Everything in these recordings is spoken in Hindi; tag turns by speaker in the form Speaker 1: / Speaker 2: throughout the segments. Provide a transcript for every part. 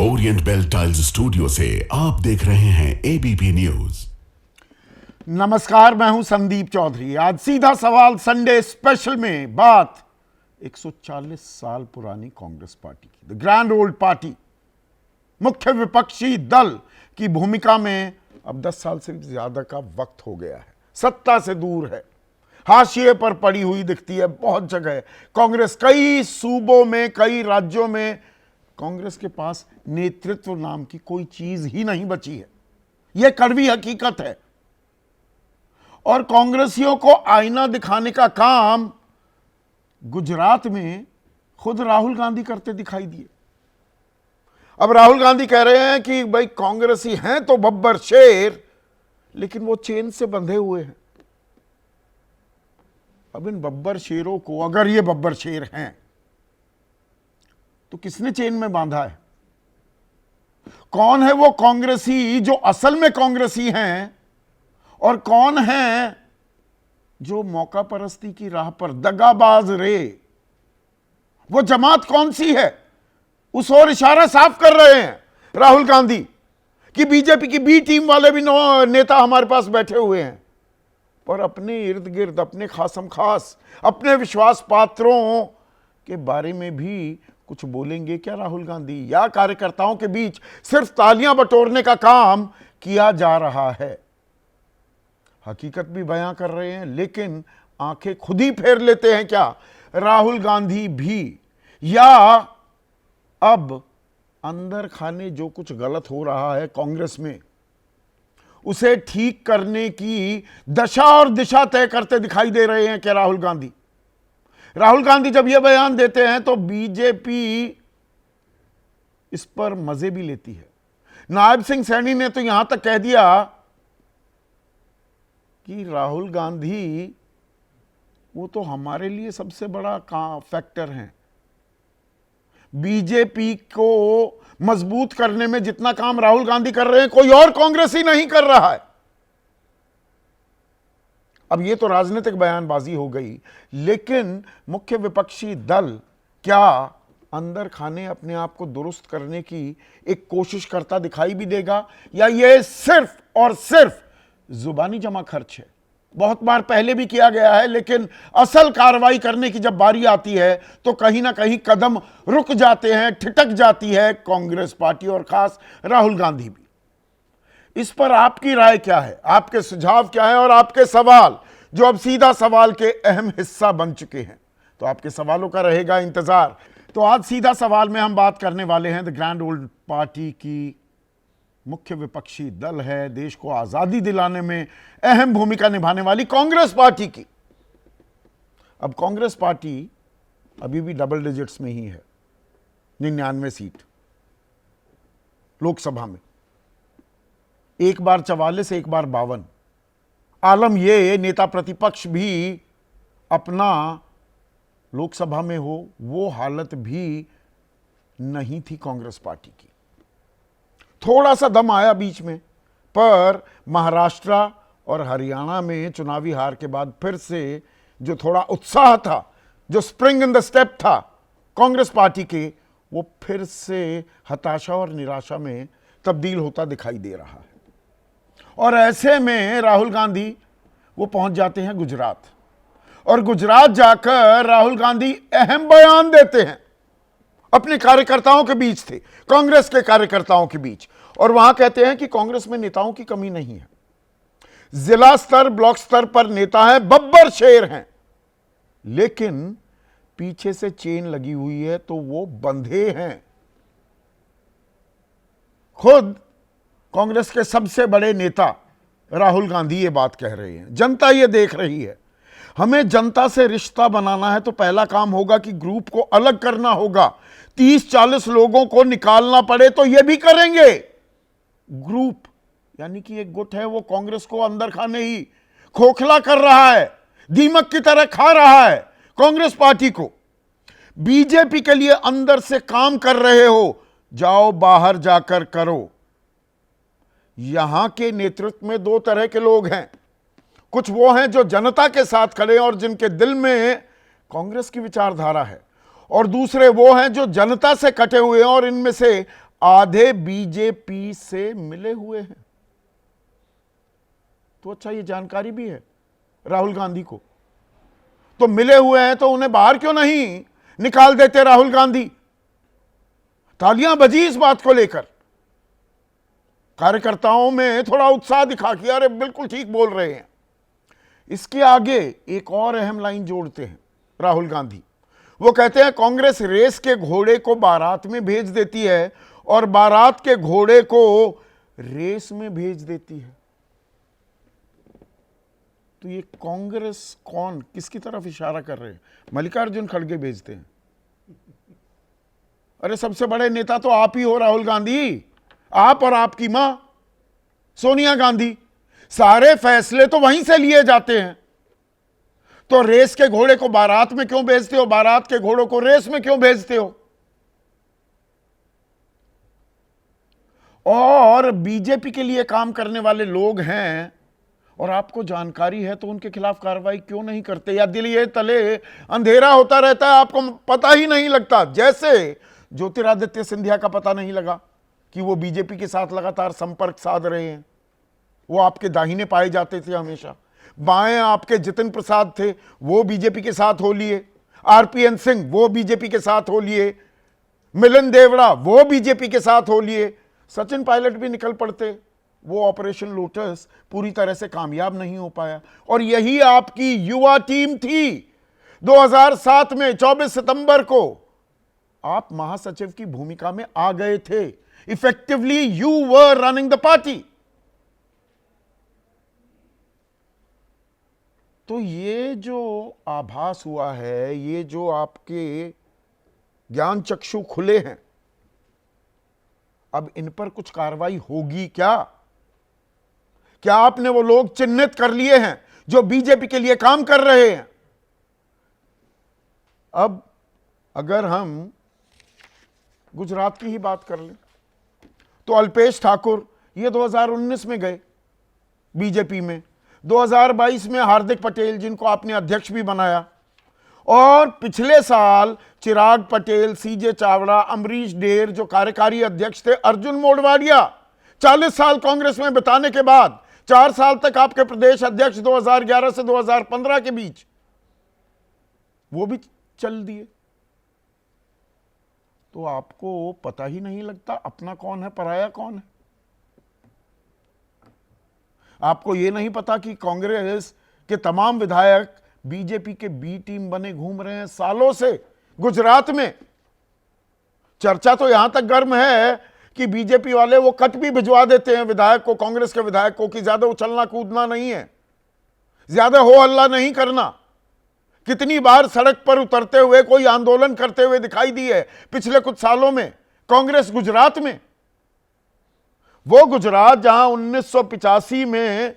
Speaker 1: ओरिएंट बेल टाइल्स स्टूडियो से आप देख रहे हैं एबीपी न्यूज।
Speaker 2: नमस्कार, मैं हूं संदीप चौधरी। आज सीधा सवाल संडे स्पेशल में बात 140 साल पुरानी कांग्रेस पार्टी की, द ग्रैंड ओल्ड पार्टी, मुख्य विपक्षी दल की भूमिका में अब 10 साल से ज्यादा का वक्त हो गया है। सत्ता से दूर है, हाशिए पर पड़ी हुई दिखती है बहुत जगह। कांग्रेस कई सूबों में, कई राज्यों में कांग्रेस के पास नेतृत्व नाम की कोई चीज ही नहीं बची है। यह कड़वी हकीकत है और कांग्रेसियों को आईना दिखाने का काम गुजरात में खुद राहुल गांधी करते दिखाई दिए। अब राहुल गांधी कह रहे हैं कि भाई कांग्रेसी हैं तो बब्बर शेर, लेकिन वो चेन से बंधे हुए हैं। अब इन बब्बर शेरों को, अगर ये बब्बर शेर हैं, तो किसने चेन में बांधा है? कौन है वो कांग्रेसी जो असल में कांग्रेसी हैं और कौन है जो मौका परस्ती की राह पर दगाबाज रे? वो जमात कौन सी है? उस ओर इशारा साफ कर रहे हैं राहुल गांधी कि बीजेपी की बी टीम वाले भी नेता हमारे पास बैठे हुए हैं, पर अपने इर्द गिर्द, अपने खासम खास, अपने विश्वास पात्रों के बारे में भी कुछ बोलेंगे क्या राहुल गांधी? या कार्यकर्ताओं के बीच सिर्फ तालियां बटोरने का काम किया जा रहा है? हकीकत भी बयां कर रहे हैं, लेकिन आंखें खुद ही फेर लेते हैं क्या राहुल गांधी भी? या अब अंदर खाने जो कुछ गलत हो रहा है कांग्रेस में, उसे ठीक करने की दशा और दिशा तय करते दिखाई दे रहे हैं क्या राहुल गांधी? राहुल गांधी जब यह बयान देते हैं तो बीजेपी इस पर मजे भी लेती है। नायब सिंह सैनी ने तो यहां तक कह दिया कि राहुल गांधी वो तो हमारे लिए सबसे बड़ा फैक्टर हैं। बीजेपी को मजबूत करने में जितना काम राहुल गांधी कर रहे हैं, कोई और कांग्रेसी नहीं कर रहा है। अब ये तो राजनीतिक बयानबाजी हो गई, लेकिन मुख्य विपक्षी दल क्या अंदर खाने अपने आप को दुरुस्त करने की एक कोशिश करता दिखाई भी देगा, या ये सिर्फ और सिर्फ जुबानी जमा खर्च है? बहुत बार पहले भी किया गया है, लेकिन असल कार्रवाई करने की जब बारी आती है तो कहीं ना कहीं कदम रुक जाते हैं, ठिठक जाती है कांग्रेस पार्टी और खास राहुल गांधी भी। इस पर आपकी राय क्या है, आपके सुझाव क्या है और आपके सवाल जो अब सीधा सवाल के अहम हिस्सा बन चुके हैं? तो आपके सवालों का रहेगा इंतजार। तो आज सीधा सवाल में हम बात करने वाले हैं द ग्रैंड ओल्ड पार्टी की, मुख्य विपक्षी दल है, देश को आजादी दिलाने में अहम भूमिका निभाने वाली कांग्रेस पार्टी की। अब कांग्रेस पार्टी अभी भी डबल डिजिट्स में ही है, 99 सीट लोकसभा में, एक बार 44, एक बार 52। आलम ये नेता प्रतिपक्ष भी अपना लोकसभा में हो, वो हालत भी नहीं थी कांग्रेस पार्टी की। थोड़ा सा दम आया बीच में, पर महाराष्ट्र और हरियाणा में चुनावी हार के बाद फिर से जो थोड़ा उत्साह था, जो स्प्रिंग इन द स्टेप था कांग्रेस पार्टी के, वो फिर से हताशा और निराशा में तब्दील होता दिखाई दे रहा है। और ऐसे में राहुल गांधी वो पहुंच जाते हैं गुजरात, और गुजरात जाकर राहुल गांधी अहम बयान देते हैं अपने कार्यकर्ताओं के बीच थे, कांग्रेस के कार्यकर्ताओं के बीच, और वहां कहते हैं कि कांग्रेस में नेताओं की कमी नहीं है। जिला स्तर, ब्लॉक स्तर पर नेता है, बब्बर शेर हैं, लेकिन पीछे से चेन लगी हुई है तो वो बंधे हैं। खुद कांग्रेस के सबसे बड़े नेता राहुल गांधी ये बात कह रहे हैं। जनता ये देख रही है। हमें जनता से रिश्ता बनाना है तो पहला काम होगा कि ग्रुप को अलग करना होगा। 30-40 लोगों को निकालना पड़े तो ये भी करेंगे। ग्रुप यानी कि एक गुट है, वो कांग्रेस को अंदर खाने ही खोखला कर रहा है, दीमक की तरह खा रहा है कांग्रेस पार्टी को। बीजेपी के लिए अंदर से काम कर रहे हो, जाओ बाहर जाकर करो। यहां के नेतृत्व में दो तरह के लोग हैं। कुछ वो हैं जो जनता के साथ खड़े हैं और जिनके दिल में कांग्रेस की विचारधारा है, और दूसरे वो हैं जो जनता से कटे हुए हैं और इनमें से आधे बीजेपी से मिले हुए हैं। तो अच्छा, ये जानकारी भी है राहुल गांधी को। तो मिले हुए हैं तो उन्हें बाहर क्यों नहीं निकाल देते राहुल गांधी? तालियां बजी इस बात को लेकर, कार्यकर्ताओं में थोड़ा उत्साह दिखा कि अरे बिल्कुल ठीक बोल रहे हैं। इसके आगे एक और अहम लाइन जोड़ते हैं राहुल गांधी। वो कहते हैं कांग्रेस रेस के घोड़े को बारात में भेज देती है और बारात के घोड़े को रेस में भेज देती है। तो ये कांग्रेस कौन, किसकी तरफ इशारा कर रहे हैं? मल्लिकार्जुन खड़गे भेजते हैं। अरे सबसे बड़े नेता तो आप ही हो राहुल गांधी, आप और आपकी मां सोनिया गांधी। सारे फैसले तो वहीं से लिए जाते हैं। तो रेस के घोड़े को बारात में क्यों भेजते हो? बारात के घोड़ों को रेस में क्यों भेजते हो? और बीजेपी के लिए काम करने वाले लोग हैं और आपको जानकारी है तो उनके खिलाफ कार्रवाई क्यों नहीं करते? या दिल ये तले अंधेरा होता रहता है, आपको पता ही नहीं लगता? जैसे ज्योतिरादित्य सिंधिया का पता नहीं लगा कि वो बीजेपी के साथ लगातार संपर्क साध रहे हैं। वो आपके दाहिने पाए जाते थे हमेशा। बाएं आपके जितिन प्रसाद थे, वो बीजेपी के साथ हो लिए। आरपीएन सिंह वो बीजेपी के साथ हो लिए। मिलन देवड़ा वो बीजेपी के साथ हो लिए। सचिन पायलट भी निकल पड़ते। वो ऑपरेशन लोटस पूरी तरह से कामयाब नहीं हो पाया। और यही आपकी युवा टीम थी। 2007 में 24 सितंबर को आप महासचिव की भूमिका में आ गए थे। Effectively you were running the party. तो ये जो आभास हुआ है, ये जो आपके ज्ञान चक्षु खुले हैं, अब इन पर कुछ कार्रवाई होगी क्या? क्या आपने वो लोग चिन्हित कर लिए हैं जो बीजेपी के लिए काम कर रहे हैं? अब अगर हम गुजरात की ही बात कर लें तो अल्पेश ठाकुर ये 2019 में गए बीजेपी में। 2022 में हार्दिक पटेल, जिनको आपने अध्यक्ष भी बनाया, और पिछले साल चिराग पटेल, सीजे चावड़ा, अमरीश ढेर जो कार्यकारी अध्यक्ष थे, अर्जुन मोढवाडिया 40 साल कांग्रेस में बिताने के बाद 4 साल तक आपके प्रदेश अध्यक्ष 2011 से 2015 के बीच, वो भी चल दिए। तो आपको पता ही नहीं लगता अपना कौन है, पराया कौन है। आपको यह नहीं पता कि कांग्रेस के तमाम विधायक बीजेपी के बी टीम बने घूम रहे हैं सालों से गुजरात में। चर्चा तो यहां तक गर्म है कि बीजेपी वाले वो कट भी भिजवा देते हैं विधायक को, कांग्रेस के विधायक को, कि ज्यादा उछलना कूदना नहीं है, ज्यादा हो हल्ला नहीं करना। कितनी बार सड़क पर उतरते हुए, कोई आंदोलन करते हुए दिखाई दी है पिछले कुछ सालों में कांग्रेस गुजरात में। वो गुजरात जहां 1985 में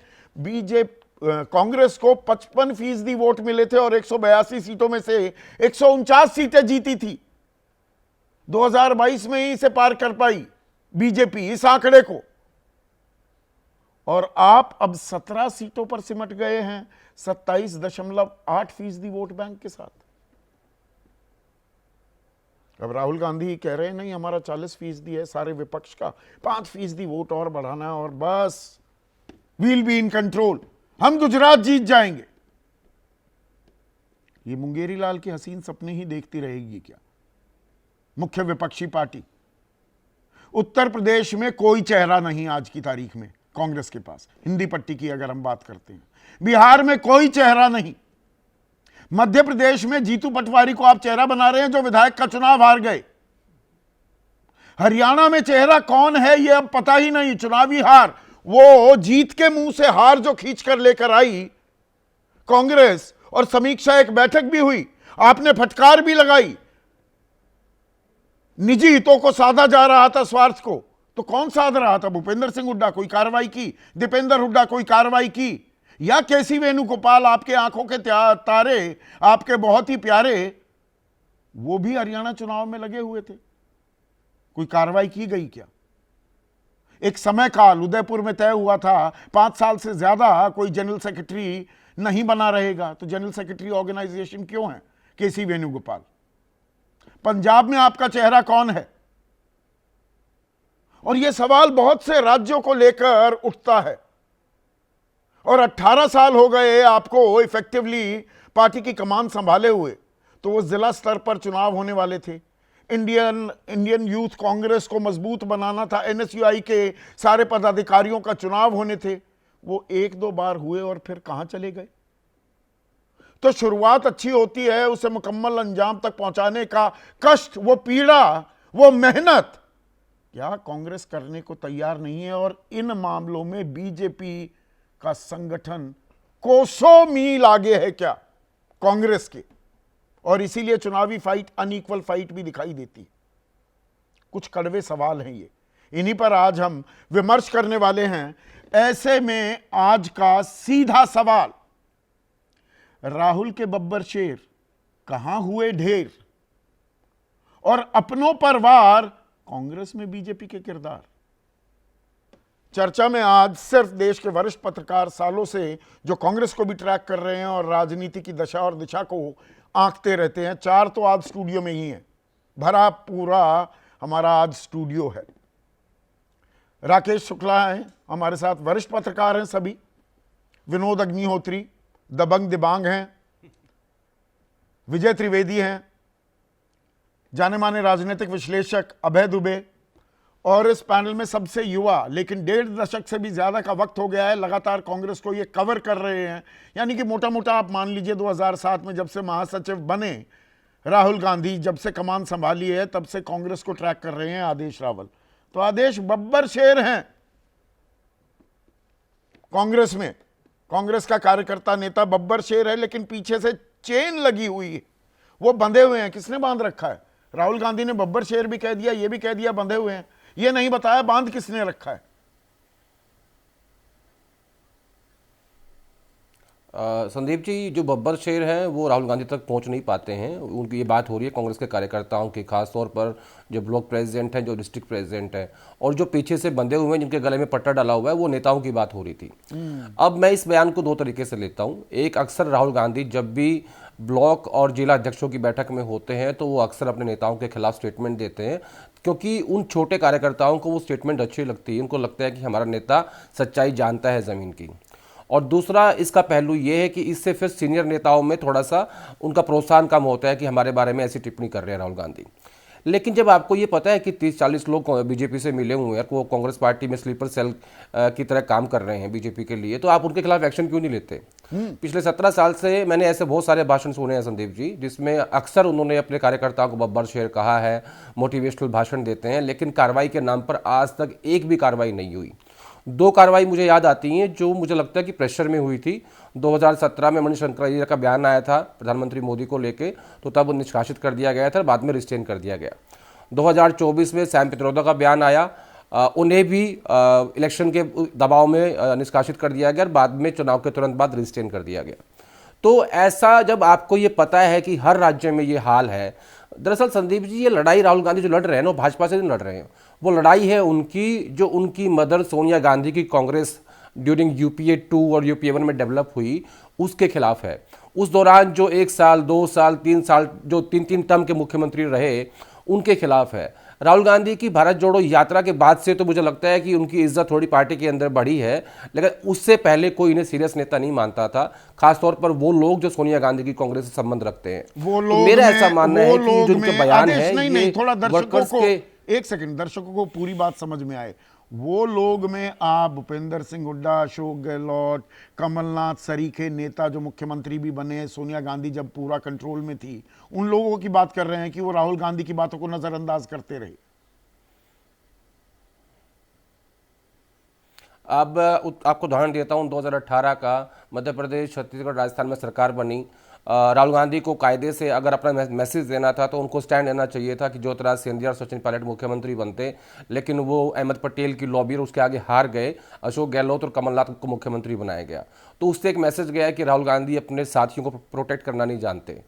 Speaker 2: कांग्रेस को 55% वोट मिले थे और 182 सीटों में से 149 सीटें जीती थी। 2022 में ही इसे पार कर पाई बीजेपी इस आंकड़े को। और आप अब 17 सीटों पर सिमट गए हैं 27.8% वोट बैंक के साथ। अब राहुल गांधी कह रहे हैं नहीं, हमारा 40% है सारे विपक्ष का, 5% वोट और बढ़ाना है और बस वील बी इन कंट्रोल, हम गुजरात जीत जाएंगे। ये मुंगेरी लाल के हसीन सपने ही देखती रहेगी क्या मुख्य विपक्षी पार्टी? उत्तर प्रदेश में कोई चेहरा नहीं आज की तारीख में कांग्रेस के पास, हिंदी पट्टी की अगर हम बात करते हैं। बिहार में कोई चेहरा नहीं। मध्य प्रदेश में जीतू पटवारी को आप चेहरा बना रहे हैं जो विधायक का चुनाव हार गए। हरियाणा में चेहरा कौन है ये अब पता ही नहीं, चुनावी हार। वो जीत के मुंह से हार जो खींच कर लेकर आई कांग्रेस, और समीक्षा एक बैठक भी हुई, आपने फटकार भी लगाई, निजी हितों को साधा जा रहा था, स्वार्थ को। तो कौन साध रहा था? भूपेंद्र सिंह हुड्डा कोई कार्रवाई की? दीपेंद्र हुड्डा कोई कार्रवाई की? या केसी वेणुगोपाल, आपके आंखों के तारे, आपके बहुत ही प्यारे, वो भी हरियाणा चुनाव में लगे हुए थे, कोई कार्रवाई की गई क्या? एक समय काल उदयपुर में तय हुआ था 5 साल से ज्यादा कोई जनरल सेक्रेटरी नहीं बना रहेगा। तो जनरल सेक्रेटरी ऑर्गेनाइजेशन क्यों है केसी वेणुगोपाल? पंजाब में आपका चेहरा कौन है? और यह सवाल बहुत से राज्यों को लेकर उठता है। और 18 साल हो गए आपको इफेक्टिवली पार्टी की कमान संभाले हुए, तो वो जिला स्तर पर चुनाव होने वाले थे। इंडियन यूथ कांग्रेस को मजबूत बनाना था, एनएसयूआई के सारे पदाधिकारियों का चुनाव होने थे, वो एक दो बार हुए और फिर कहां चले गए। तो शुरुआत अच्छी होती है, उसे मुकम्मल अंजाम तक पहुंचाने का कष्ट, वो पीड़ा, वो मेहनत क्या कांग्रेस करने को तैयार नहीं है। और इन मामलों में बीजेपी का संगठन कोसों मील आगे है क्या कांग्रेस के, और इसीलिए चुनावी फाइट अनइक्वल फाइट भी दिखाई देती है। कुछ कड़वे सवाल हैं ये, इन्हीं पर आज हम विमर्श करने वाले हैं। ऐसे में आज का सीधा सवाल, राहुल के बब्बर शेर कहां हुए ढेर, और अपनों पर वार, कांग्रेस में बीजेपी के किरदार। चर्चा में आज सिर्फ देश के वरिष्ठ पत्रकार, सालों से जो कांग्रेस को भी ट्रैक कर रहे हैं और राजनीति की दशा और दिशा को आंकते रहते हैं। चार तो आज स्टूडियो में ही हैं, भरा पूरा हमारा आज स्टूडियो है। राकेश शुक्ला हैं हमारे साथ, वरिष्ठ पत्रकार हैं सभी। विनोद अग्निहोत्री दबंग दिबांग हैं। विजय त्रिवेदी हैं जाने माने राजनीतिक विश्लेषक अभय दुबे। और इस पैनल में सबसे युवा, लेकिन 1.5 दशक से भी ज्यादा का वक्त हो गया है लगातार कांग्रेस को ये कवर कर रहे हैं, यानी कि मोटा मोटा आप मान लीजिए 2007 में जब से महासचिव बने राहुल गांधी, जब से कमान संभाली है तब से कांग्रेस को ट्रैक कर रहे हैं आदेश रावल। तो आदेश बब्बर शेर हैं कांग्रेस में, कांग्रेस का कार्यकर्ता नेता बब्बर शेर है, लेकिन पीछे से चेन लगी हुई है, वो बंधे हुए हैं। किसने बांध रखा है? राहुल गांधी ने बब्बर शेर भी कह दिया, ये भी कह दिया बंधे हुए हैं, ये नहीं बताया बांध किसने रखा है।
Speaker 3: संदीप जी, जो बब्बर शेर हैं वो राहुल गांधी तक पहुंच नहीं पाते हैं। उनकी ये बात हो रही है कांग्रेस के कार्यकर्ताओं की, खासतौर पर जो ब्लॉक प्रेसिडेंट हैं, जो डिस्ट्रिक्ट प्रेसिडेंट हैं, और जो पीछे से बंधे हुए हैं जिनके गले में पट्टा डाला हुआ है, वो नेताओं की बात हो रही थी। अब मैं इस बयान को दो तरीके से लेता हूँ। एक, अक्सर राहुल गांधी जब भी ब्लॉक और जिला अध्यक्षों की बैठक में होते हैं तो वो अक्सर अपने नेताओं के खिलाफ स्टेटमेंट देते हैं, क्योंकि उन छोटे कार्यकर्ताओं को वो स्टेटमेंट अच्छी लगती है। उनको लगता है कि हमारा नेता सच्चाई जानता है ज़मीन की। और दूसरा इसका पहलू ये है कि इससे फिर सीनियर नेताओं में थोड़ा सा उनका प्रोत्साहन कम होता है कि हमारे बारे में ऐसी टिप्पणी कर रहे हैं राहुल गांधी। लेकिन जब आपको ये पता है कि 30-40 लोग बीजेपी से मिले हुए हैं, वो कांग्रेस पार्टी में स्लीपर सेल की तरह काम कर रहे हैं बीजेपी के लिए, तो आप उनके खिलाफ एक्शन क्यों नहीं लेते? पिछले 17 साल से मैंने ऐसे बहुत सारे भाषण सुने हैं संदीप जी, जिसमें अक्सर उन्होंने अपने कार्यकर्ताओं को बब्बर शेर कहा है, मोटिवेशनल भाषण देते हैं, लेकिन कार्रवाई के नाम पर आज तक एक भी कार्रवाई नहीं हुई। 2 कार्रवाई मुझे याद आती हैं जो मुझे लगता है कि प्रेशर में हुई थी। 2017 में मणिशंकराचार्य का बयान आया था प्रधानमंत्री मोदी को लेके, तो तब निष्कासित कर दिया गया था, बाद में रिस्टेन कर दिया गया। 2024 में सैम पित्रोदा का बयान आया, उन्हें भी इलेक्शन के दबाव में निष्कासित कर दिया गया और बाद में चुनाव के तुरंत बाद रिस्टेन कर दिया गया। तो ऐसा जब आपको ये पता है कि हर राज्य में ये हाल है, दरअसल संदीप जी ये लड़ाई राहुल गांधी जो लड़ रहे हैं ना, भाजपा से नहीं लड़ रहे हैं, वो लड़ाई है उनकी जो उनकी मदर सोनिया गांधी की कांग्रेस ड्यूरिंग यूपीए 2 और यूपीए 1 में डेवलप हुई, उसके खिलाफ है। उस दौरान जो 1 साल 2 साल 3 साल जो 3 टर्म के मुख्यमंत्री रहे, उनके खिलाफ है। राहुल गांधी की भारत जोड़ो यात्रा के बाद से तो मुझे लगता है कि उनकी इज्जत थोड़ी पार्टी के अंदर बढ़ी है, लेकिन उससे पहले कोई इन्हें सीरियस नेता नहीं मानता था, खासतौर पर वो लोग जो सोनिया गांधी की कांग्रेस से संबंध रखते हैं।
Speaker 2: वो
Speaker 3: तो
Speaker 2: लोग
Speaker 3: मेरा ऐसा मानना है कि जो उनके बयान है,
Speaker 2: नहीं, थोड़ा दर्शकों को
Speaker 3: के
Speaker 2: एक सेकंड, दर्शकों को पूरी बात समझ में आए। वो लोग में आप भूपेंद्र सिंह हुड्डा, अशोक गहलोत, कमलनाथ सरीखे नेता जो मुख्यमंत्री भी बने, सोनिया गांधी जब पूरा कंट्रोल में थी, उन लोगों की बात कर रहे हैं कि वो राहुल गांधी की बातों को नजरअंदाज करते रहे?
Speaker 3: अब आपको उदाहरण देता हूं, 2018 का मध्य प्रदेश, छत्तीसगढ़, राजस्थान में सरकार बनी। राहुल गांधी को कायदे से अगर अपना मैसेज देना था तो उनको स्टैंड लेना चाहिए था कि ज्योतिराज सिंधिया और सचिन पायलट मुख्यमंत्री बनते, लेकिन वो अहमद पटेल की लॉबी और उसके आगे हार गए। अशोक गहलोत और कमलनाथ को मुख्यमंत्री बनाया गया, तो उससे एक मैसेज गया कि राहुल गांधी अपने साथियों को प्रोटेक्ट करना नहीं जानते।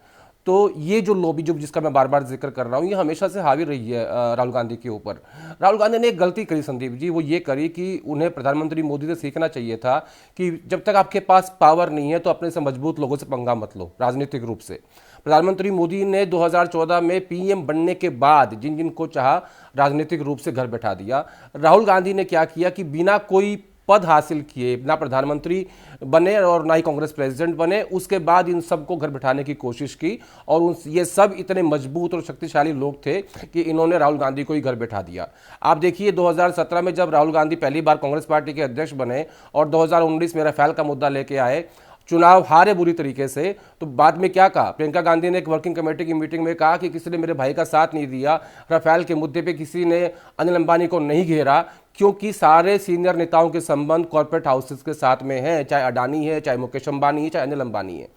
Speaker 3: तो ये जो लॉबी जो जिसका मैं बार बार जिक्र कर रहा हूँ, ये हमेशा से हावी रही है राहुल गांधी के ऊपर। राहुल गांधी ने एक गलती करी संदीप जी, वो ये करी कि उन्हें प्रधानमंत्री मोदी से सीखना चाहिए था कि जब तक आपके पास पावर नहीं है तो अपने से मजबूत लोगों से पंगा मत लो राजनीतिक रूप से। प्रधानमंत्री मोदी ने 2014 में पीएम बनने के बाद जिन जिन को चाहा राजनीतिक रूप से घर बैठा दिया। राहुल गांधी ने क्या किया कि बिना कोई पद हासिल किए, ना प्रधानमंत्री बने और ना ही कांग्रेस प्रेसिडेंट बने, उसके बाद इन सबको घर बिठाने की कोशिश की और ये सब इतने मजबूत और शक्तिशाली लोग थे कि इन्होंने राहुल गांधी को ही घर बैठा दिया। आप देखिए 2017 में जब राहुल गांधी पहली बार कांग्रेस पार्टी के अध्यक्ष बने और 2019 में राफेल का मुद्दा लेके आए, चुनाव हारे बुरी तरीके से, तो बाद में क्या कहा? प्रियंका गांधी ने एक वर्किंग कमेटी की मीटिंग में कहा कि किसी ने मेरे भाई का साथ नहीं दिया, राफेल के मुद्दे पे किसी ने अनिल अंबानी को नहीं घेरा, क्योंकि सारे सीनियर नेताओं के संबंध कॉर्पोरेट हाउसेस के साथ में हैं, चाहे अडानी है, चाहे मुकेश अंबानी है, चाहे अनिल अंबानी है।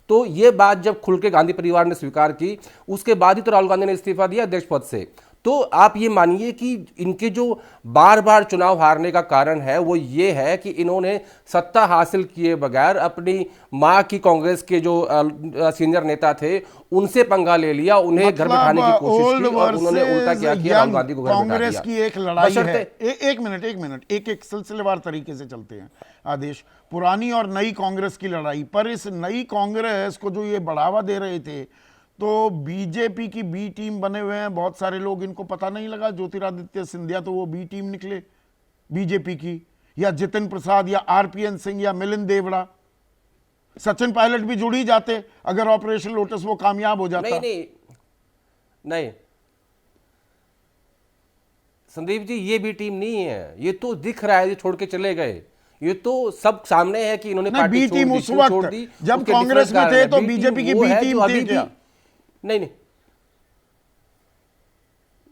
Speaker 3: तो ये बात जब खुल के गांधी परिवार ने स्वीकार की, उसके बाद ही तो राहुल गांधी ने इस्तीफा दिया अध्यक्ष पद से। तो आप ये मानिए कि इनके जो बार बार चुनाव हारने का कारण है वो ये है कि इन्होंने सत्ता हासिल किए बगैर अपनी मां की कांग्रेस के जो सीनियर नेता थे उनसे पंगा ले लिया, उन्हें घर बिठाने की कोशिश की और उन्होंने उल्टा क्या किया, राहुल गांधी को घर बिठा दिया।
Speaker 2: कांग्रेस की एक लड़ाई है। एक मिनट एक सिलसिलेवार तरीके से चलते हैं आदेश। पुरानी और नई कांग्रेस की लड़ाई पर, इस नई कांग्रेस को जो ये बढ़ावा दे रहे थे तो बीजेपी की बी टीम बने हुए हैं बहुत सारे लोग, इनको पता नहीं लगा। ज्योतिरादित्य सिंधिया तो वो बी टीम निकले बीजेपी की, या जितिन प्रसाद या आरपीएन सिंह या मिलिंद देवड़ा, सचिन पायलट भी जुड़ ही जाते अगर ऑपरेशन लोटस वो कामयाब हो जाता।
Speaker 3: नहीं संदीप जी, ये भी टीम नहीं है, ये तो दिख रहा है, ये छोड़ के चले गए। ये तो सब सामने है कि इन्होंने पार्टी
Speaker 2: बी टीम उस वक्त जब कांग्रेस में थे तो बीजेपी की बी टीम थी क्या?
Speaker 3: नहीं,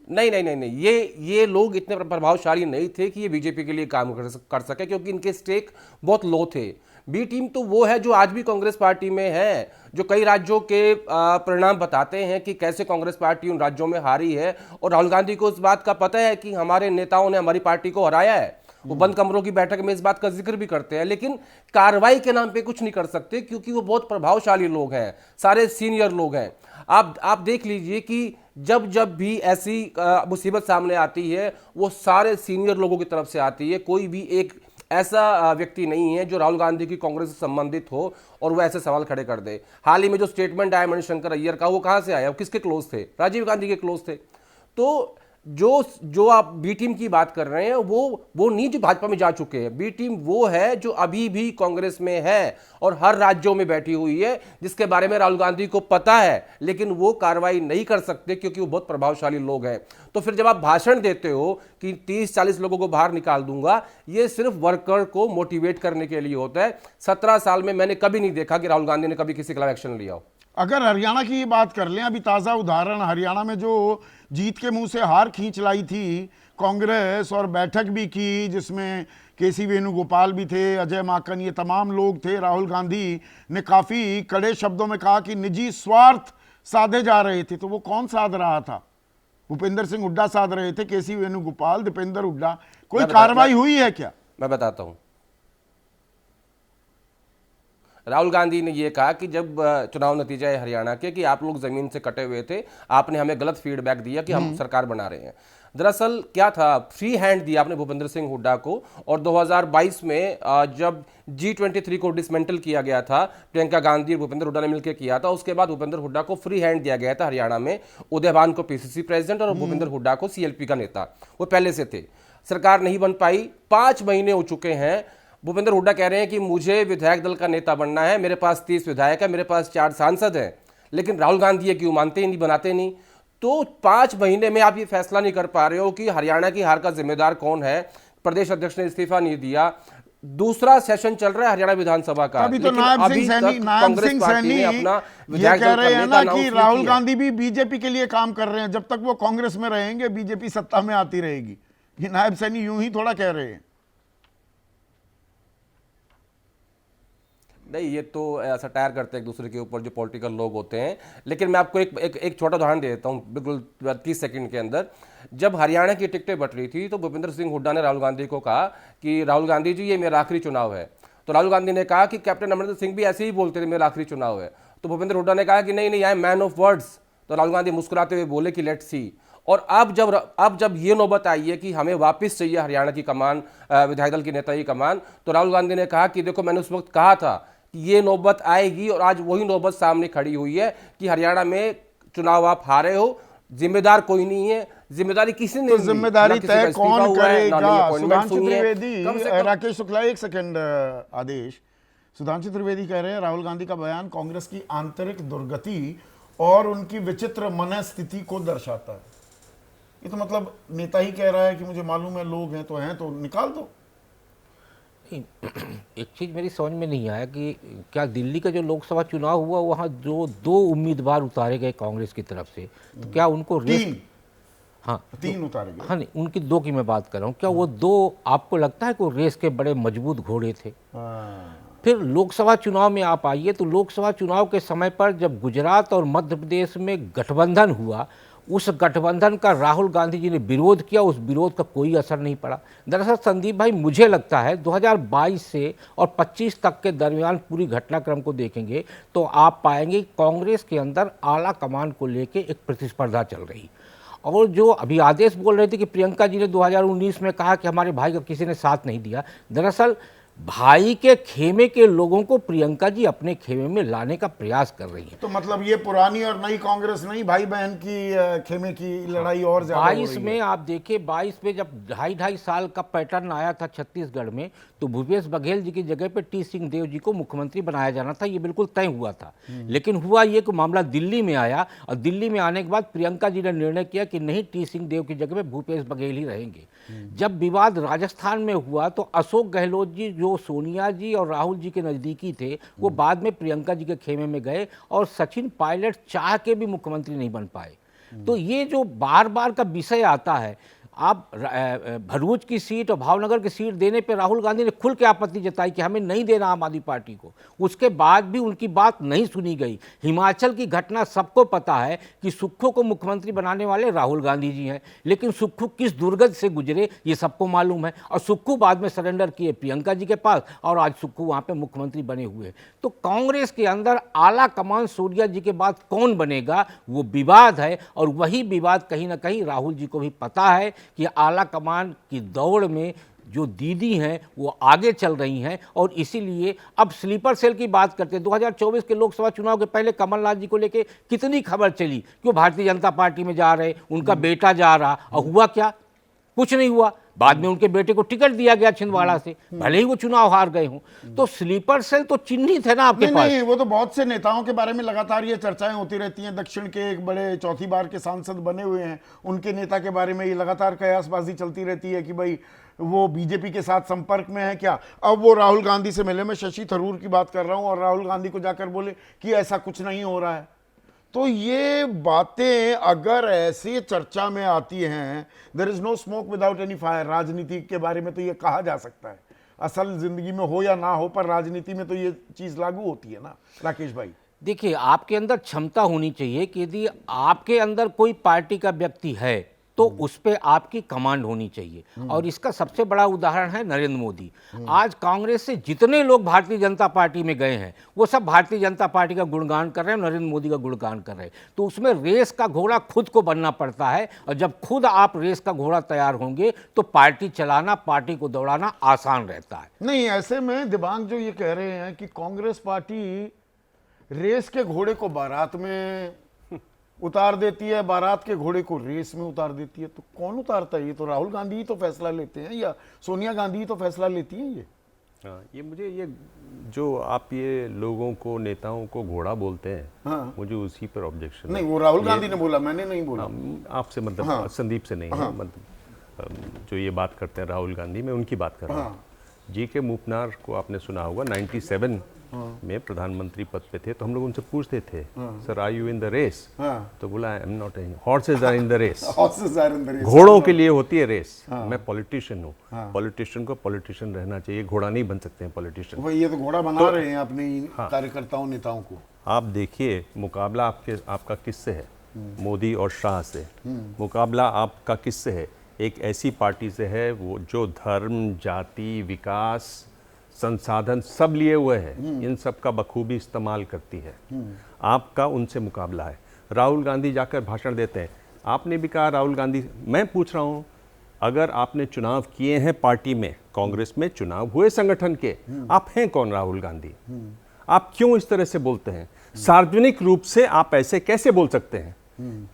Speaker 3: ये लोग इतने प्रभावशाली नहीं थे कि ये बीजेपी के लिए काम कर सके, क्योंकि इनके स्टेक बहुत लो थे। बी टीम तो वो है जो आज भी कांग्रेस पार्टी में है, जो कई राज्यों के परिणाम बताते हैं कि कैसे कांग्रेस पार्टी उन राज्यों में हारी है, और राहुल गांधी को इस बात का पता है कि हमारे नेताओं ने हमारी पार्टी को हराया है। वो बंद कमरों की बैठक में इस बात का जिक्र भी करते हैं, लेकिन कार्रवाई के नाम पे कुछ नहीं कर सकते, क्योंकि वो बहुत प्रभावशाली लोग हैं, सारे सीनियर लोग हैं। आप देख लीजिए कि जब जब भी ऐसी मुसीबत सामने आती है वो सारे सीनियर लोगों की तरफ से आती है। कोई भी एक ऐसा व्यक्ति नहीं है जो राहुल गांधी की कांग्रेस से संबंधित हो और वो ऐसे सवाल खड़े कर दे। हाल ही में जो स्टेटमेंट आया मणिशंकर अय्यर का, वो कहां से आया? वो किसके क्लोज थे? राजीव गांधी के क्लोज थे। तो जो आप बी टीम की बात कर रहे हैं वो नहीं जो भाजपा में जा चुके हैं। बी टीम वो है जो अभी भी कांग्रेस में है और हर राज्यों में बैठी हुई है, जिसके बारे में राहुल गांधी को पता है, लेकिन वो कार्रवाई नहीं कर सकते क्योंकि वो बहुत प्रभावशाली लोग हैं। तो फिर जब आप भाषण देते हो कि 30-40 लोगों को बाहर निकाल दूंगा, ये सिर्फ वर्कर को मोटिवेट करने के लिए होता है। 17 साल में मैंने कभी नहीं देखा कि राहुल गांधी ने कभी किसी के खिलाफ एक्शन लिया हो।
Speaker 2: अगर हरियाणा की बात कर लें, अभी ताज़ा उदाहरण, हरियाणा में जो जीत के मुंह से हार खींच लाई थी कांग्रेस, और बैठक भी की जिसमें केसी वेणुगोपाल भी थे, अजय माकन, ये तमाम लोग थे। राहुल गांधी ने काफ़ी कड़े शब्दों में कहा कि निजी स्वार्थ साधे जा रहे थे। तो वो कौन साध रहा था? भूपेंद्र सिंह हुड्डा साध रहे थे, केसी वेणुगोपाल, दीपेंद्र हुड्डा। कोई कार्रवाई हुई है क्या?
Speaker 3: मैं बताता हूं। राहुल गांधी ने यह कहा कि जब चुनाव नतीजा है हरियाणा के कि आप लोग जमीन से कटे हुए थे, आपने हमें गलत फीडबैक दिया कि हम सरकार बना रहे हैं। दरअसल क्या था, फ्री हैंड दिया आपने भूपेंद्र सिंह हुड्डा को, और 2022 में जब G23 को डिसमेंटल किया गया था, प्रियंका गांधी और भूपेंद्र हुड्डा ने मिलकर किया था, उसके बाद भूपेंद्र हुड्डा को फ्री हैंड दिया गया था हरियाणा में। उदयभान को पीसीसी प्रेसिडेंट और भूपेंद्र हुड्डा को CLP का नेता, वो पहले से थे। सरकार नहीं बन पाई, 5 महीने हो चुके हैं। भूपेंद्र हुड्डा कह रहे हैं कि मुझे विधायक दल का नेता बनना है, मेरे पास 30 विधायक है, मेरे पास 4 सांसद हैं, लेकिन राहुल गांधी ये क्यों मानते ही नहीं, बनाते नहीं। तो 5 महीने में आप ये फैसला नहीं कर पा रहे हो कि हरियाणा की हार का जिम्मेदार कौन है। प्रदेश अध्यक्ष ने इस्तीफा नहीं दिया, दूसरा सेशन चल रहा है हरियाणा विधानसभा का।
Speaker 2: अभी तो नायब सिंह सैनी ये कह रहे हैं ना कि राहुल गांधी भी बीजेपी के लिए काम कर रहे हैं, जब तक वो कांग्रेस में रहेंगे बीजेपी सत्ता में आती रहेगी। ये नायब सैनी यूं ही थोड़ा कह रहे हैं।
Speaker 3: नहीं, ये तो सटायर करते हैं एक दूसरे के ऊपर जो पॉलिटिकल लोग होते हैं। लेकिन मैं आपको एक छोटा उदाहरण दे देता हूँ, बिल्कुल 30 सेकंड के अंदर। जब हरियाणा की टिकटें बट रही थी तो भूपेंद्र सिंह हुड्डा ने राहुल गांधी को कहा कि राहुल गांधी जी ये मेरा आखिरी चुनाव है। तो राहुल गांधी ने कहा कि कैप्टन अमरिंदर सिंह भी ऐसे ही बोलते थे मेरा आखिरी चुनाव है। तो भूपेंद्र हुड्डा ने कहा कि नहीं, I am man of words. तो राहुल गांधी मुस्कुराते हुए बोले कि लेट्स सी। और अब जब ये नौबत आई है कि हमें वापस चाहिए हरियाणा की कमान, विधायक दल की नेता की कमान, तो राहुल गांधी ने कहा कि देखो, मैंने उस वक्त कहा था कि ये नौबत आएगी, और आज वही नौबत सामने खड़ी हुई है कि हरियाणा में चुनाव आप हारे हो, जिम्मेदार कोई नहीं है, जिम्मेदारी किसी ने
Speaker 2: तो जिम्मेदारी तय कौन करेगा? सुधांशु त्रिवेदी, राकेश शुक्ला, एक सेकंड आदेश। सुधांशु त्रिवेदी कह रहे हैं राहुल गांधी का बयान कांग्रेस की आंतरिक दुर्गति और उनकी विचित्र मनस्थिति को दर्शाता है। ये तो मतलब नेता ही कह रहा है कि मुझे मालूम है लोग हैं तो निकाल दो।
Speaker 4: एक चीज मेरी समझ में नहीं आया कि क्या दिल्ली का जो लोकसभा चुनाव हुआ वहाँ जो 2 उम्मीदवार उतारे गए कांग्रेस की तरफ से, तो क्या उनको हाँ
Speaker 2: 3 उतारे गए?
Speaker 4: हाँ नहीं, उनकी 2 की मैं बात कर रहा हूँ। क्या वो 2 आपको लगता है कि वो रेस के बड़े मजबूत घोड़े थे? फिर लोकसभा चुनाव में आप आइए तो लोकसभा चुनाव के समय पर जब गुजरात और मध्य प्रदेश में गठबंधन हुआ, उस गठबंधन का राहुल गांधी जी ने विरोध किया, उस विरोध का कोई असर नहीं पड़ा। दरअसल संदीप भाई, मुझे लगता है 2022 से और 25 तक के दरमियान पूरी घटनाक्रम को देखेंगे तो आप पाएंगे कांग्रेस के अंदर आला कमान को लेके एक प्रतिस्पर्धा चल रही। और जो अभी आदेश बोल रहे थे कि प्रियंका जी ने 2019 में कहा कि हमारे भाई का किसी ने साथ नहीं दिया, दरअसल भाई के खेमे के लोगों को प्रियंका जी अपने खेमे में लाने का प्रयास कर रही हैं।
Speaker 2: तो मतलब ये पुरानी और नई कांग्रेस नहीं, भाई बहन की खेमे की लड़ाई और ज्यादा हो रही है।
Speaker 4: 22 में आप देखिए, 22 में जब 2.5 साल का पैटर्न आया था छत्तीसगढ़ में, तो भूपेश बघेल जी की जगह पे टी सिंहदेव जी को मुख्यमंत्री बनाया जाना था, ये बिल्कुल तय हुआ था। लेकिन हुआ ये कि मामला दिल्ली में आया, और दिल्ली में आने के बाद प्रियंका जी ने निर्णय किया कि नहीं, टी सिंहदेव की जगह पे भूपेश बघेल ही रहेंगे। जब विवाद राजस्थान में हुआ तो अशोक गहलोत जी, जो सोनिया जी और राहुल जी के नज़दीकी थे, वो बाद में प्रियंका जी के खेमे में गए, और सचिन पायलट चाह के भी मुख्यमंत्री नहीं बन पाए। तो ये जो बार बार का विषय आता है, आप भरूच की सीट और भावनगर की सीट देने पे राहुल गांधी ने खुल के आपत्ति जताई कि हमें नहीं देना आम आदमी पार्टी को, उसके बाद भी उनकी बात नहीं सुनी गई। हिमाचल की घटना सबको पता है कि सुक्खू को मुख्यमंत्री बनाने वाले राहुल गांधी जी हैं, लेकिन सुक्खू किस दुर्गत से गुजरे ये सबको मालूम है, और सुक्खू बाद में सरेंडर किए प्रियंका जी के पास, और आज सुक्खू वहाँ पर मुख्यमंत्री बने हुए। तो कांग्रेस के अंदर आला कमान सोनिया जी के बाद कौन बनेगा, वो विवाद है, और वही विवाद कहीं ना कहीं राहुल जी को भी पता है कि आला कमान की दौड़ में जो दीदी हैं वो आगे चल रही हैं, और इसीलिए अब स्लीपर सेल की बात करते हैं। 2024 के लोकसभा चुनाव के पहले कमलनाथ जी को लेके कितनी खबर चली कि वो भारतीय जनता पार्टी में जा रहे, उनका बेटा जा रहा, और हुआ क्या? कुछ नहीं हुआ। बाद में उनके बेटे को टिकट दिया गया छिंदवाड़ा से, भले ही वो चुनाव हार गए हों। तो स्लीपर सेल तो चिन्हित है ना आपके पास।
Speaker 2: नहीं, वो तो बहुत से नेताओं के बारे में लगातार ये चर्चाएं होती रहती हैं। दक्षिण के एक बड़े 4थी बार के सांसद बने हुए हैं, उनके नेता के बारे में ये लगातार कयासबाजी चलती रहती है कि भाई वो बीजेपी के साथ संपर्क में है क्या। अब वो राहुल गांधी से मिले, मैं शशि थरूर की बात कर रहा हूं, और राहुल गांधी को जाकर बोले कि ऐसा कुछ नहीं हो रहा है। तो ये बातें अगर ऐसे चर्चा में आती हैं, there is no smoke without any fire. राजनीति के बारे में तो ये कहा जा सकता है, असल जिंदगी में हो या ना हो, पर राजनीति में तो ये चीज लागू होती है ना राकेश भाई।
Speaker 4: देखिए, आपके अंदर क्षमता होनी चाहिए कि यदि आपके अंदर कोई पार्टी का व्यक्ति है तो उस पर आपकी कमांड होनी चाहिए, और इसका सबसे बड़ा उदाहरण है नरेंद्र मोदी। आज कांग्रेस से जितने लोग भारतीय जनता पार्टी में गए हैं वो सब भारतीय जनता पार्टी का गुणगान कर रहे हैं, नरेंद्र मोदी का गुणगान कर रहे हैं। तो उसमें रेस का घोड़ा खुद को बनना पड़ता है, और जब खुद आप रेस का घोड़ा तैयार होंगे तो पार्टी चलाना, पार्टी को दौड़ाना आसान रहता है।
Speaker 2: नहीं, ऐसे में दिबांग जो ये कह रहे हैं कि कांग्रेस पार्टी रेस के घोड़े को बारात में उतार देती है, बारात के घोड़े को रेस में उतार देती है, तो कौन उतारता है? ये तो राहुल गांधी ही तो फैसला लेते हैं, या सोनिया गांधी ही तो फैसला लेती हैं। ये
Speaker 5: हाँ, ये मुझे ये जो आप ये लोगों को, नेताओं को घोड़ा बोलते हैं,
Speaker 2: हाँ।
Speaker 5: मुझे उसी पर ऑब्जेक्शन
Speaker 2: नहीं, वो राहुल गांधी ने बोला, मैंने नहीं बोला।
Speaker 5: आपसे मतलब
Speaker 2: हाँ।
Speaker 5: संदीप से नहीं है, मतलब जो ये बात करते हैं राहुल गांधी, मैं उनकी बात कर रहा हूँ। जी.के. मूपनार को आपने सुना होगा, 97 में प्रधानमंत्री पद पे थे, तो हम लोग उनसे पूछते थे, sir are you in the race? तो बोला I am not in, horses are in the race. घोड़ों के लिए होती है रेस, मैं पॉलिटिशियन हूँ, पॉलिटिशियन को पॉलिटिशियन रहना चाहिए, घोड़ा नहीं बन सकते हैं पॉलिटिशियन।
Speaker 2: वही, ये तो घोड़ा बना रहे हैं अपने कार्यकर्ताओं, नेताओं को।
Speaker 5: आप देखिए, मुकाबला आपका किससे है? मोदी और शाह से। मुकाबला आपका किससे है? एक ऐसी पार्टी से है वो जो धर्म, जाति, विकास, संसाधन सब लिए हुए हैं, इन सब का बखूबी इस्तेमाल करती है। आपका उनसे मुकाबला है। राहुल गांधी जाकर भाषण देते हैं, आपने भी कहा राहुल गांधी, मैं पूछ रहा हूँ, अगर आपने चुनाव किए हैं पार्टी में, कांग्रेस में चुनाव हुए संगठन के, आप हैं कौन राहुल गांधी? आप क्यों इस तरह से बोलते हैं? सार्वजनिक रूप से आप ऐसे कैसे बोल सकते हैं?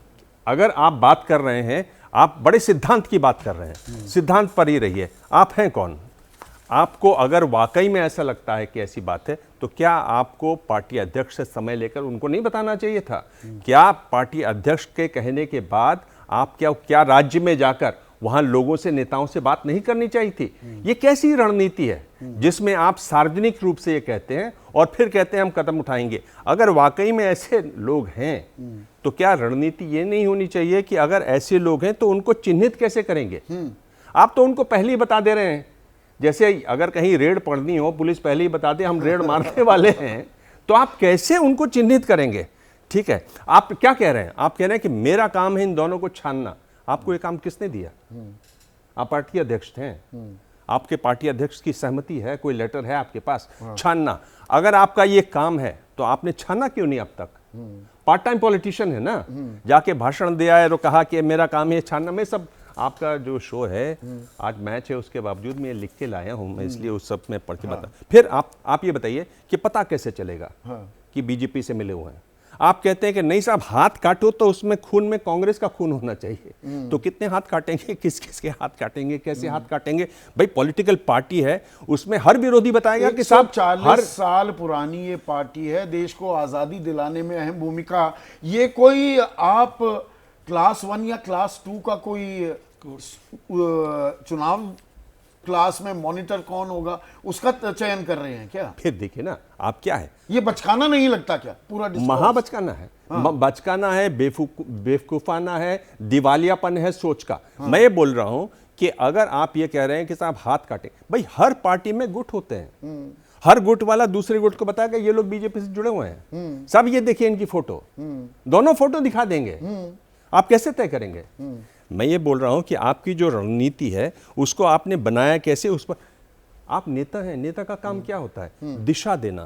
Speaker 5: अगर आप बात कर रहे हैं, आप बड़े सिद्धांत की बात कर रहे हैं, सिद्धांत पर ही रहिए। आप हैं कौन? आपको अगर वाकई में ऐसा लगता है कि ऐसी बात है, तो क्या आपको पार्टी अध्यक्ष से समय लेकर उनको नहीं बताना चाहिए था? क्या पार्टी अध्यक्ष के कहने के बाद आप क्या राज्य में जाकर वहां लोगों से, नेताओं से बात नहीं करनी चाहिए थी? ये कैसी रणनीति है जिसमें आप सार्वजनिक रूप से ये कहते हैं और फिर कहते हैं हम कदम उठाएंगे? अगर वाकई में ऐसे लोग हैं तो क्या रणनीति ये नहीं होनी चाहिए कि अगर ऐसे लोग हैं तो उनको चिन्हित कैसे करेंगे? आप तो उनको पहले ही बता दे रहे हैं। जैसे अगर कहीं रेड पड़नी हो, पुलिस पहले ही बता दे हम रेड मारने वाले हैं, तो आप कैसे उनको चिन्हित करेंगे? ठीक है, आप क्या कह रहे हैं? आप कह रहे हैं कि मेरा काम है इन दोनों को छानना। आपको ये काम किसने दिया? आप पार्टी अध्यक्ष थे, आपके पार्टी अध्यक्ष की सहमति है, कोई लेटर है आपके पास छानना? अगर आपका ये काम है तो आपने छाना क्यों नहीं अब तक? पार्ट टाइम पॉलिटिशियन है ना, जाके भाषण दिया है और कहा कि मेरा काम है छानना। मैं सब आपका जो शो है, आज मैच है, उसके बावजूद मैं लिख के लाया हूं, मैं इसलिए उस सब में पढ़ के बता। फिर आप ये बताइए कि पता कैसे चलेगा कि बीजेपी से मिले हुए हैं? आप कहते हैं कि नहीं साहब, हाथ काटो तो उसमें खून में कांग्रेस का खून होना चाहिए। तो कितने हाथ काटेंगे, किस किस के हाथ काटेंगे, कैसे हाथ काटेंगे? भाई पॉलिटिकल पार्टी है, उसमें हर विरोधी बताएगा कि साहब
Speaker 2: 40 साल पुरानी ये पार्टी है, देश को आजादी दिलाने में अहम भूमिका। ये कोई आप क्लास 1 या क्लास 2 का कोई चुनाव क्लास में मॉनिटर कौन होगा उसका चयन कर रहे हैं क्या?
Speaker 5: फिर देखिए ना, आप क्या है,
Speaker 2: ये बचकाना नहीं लगता क्या? पूरा
Speaker 5: महा बचकाना है। बचकाना है, बेवकूफाना है, दिवालियापन है सोच का। मैं ये बोल रहा हूं कि अगर आप ये कह रहे हैं कि साहब हाथ काटे, भाई हर पार्टी में गुट होते हैं, हर गुट वाला दूसरे गुट को बताएगा ये लोग बीजेपी से जुड़े हुए हैं। सब ये देखिए इनकी फोटो, दोनों फोटो दिखा देंगे। आप कैसे तय करेंगे? मैं ये बोल रहा हूं कि आपकी जो रणनीति है उसको आपने बनाया कैसे? उस पर आप नेता हैं, नेता का काम क्या होता है? दिशा देना,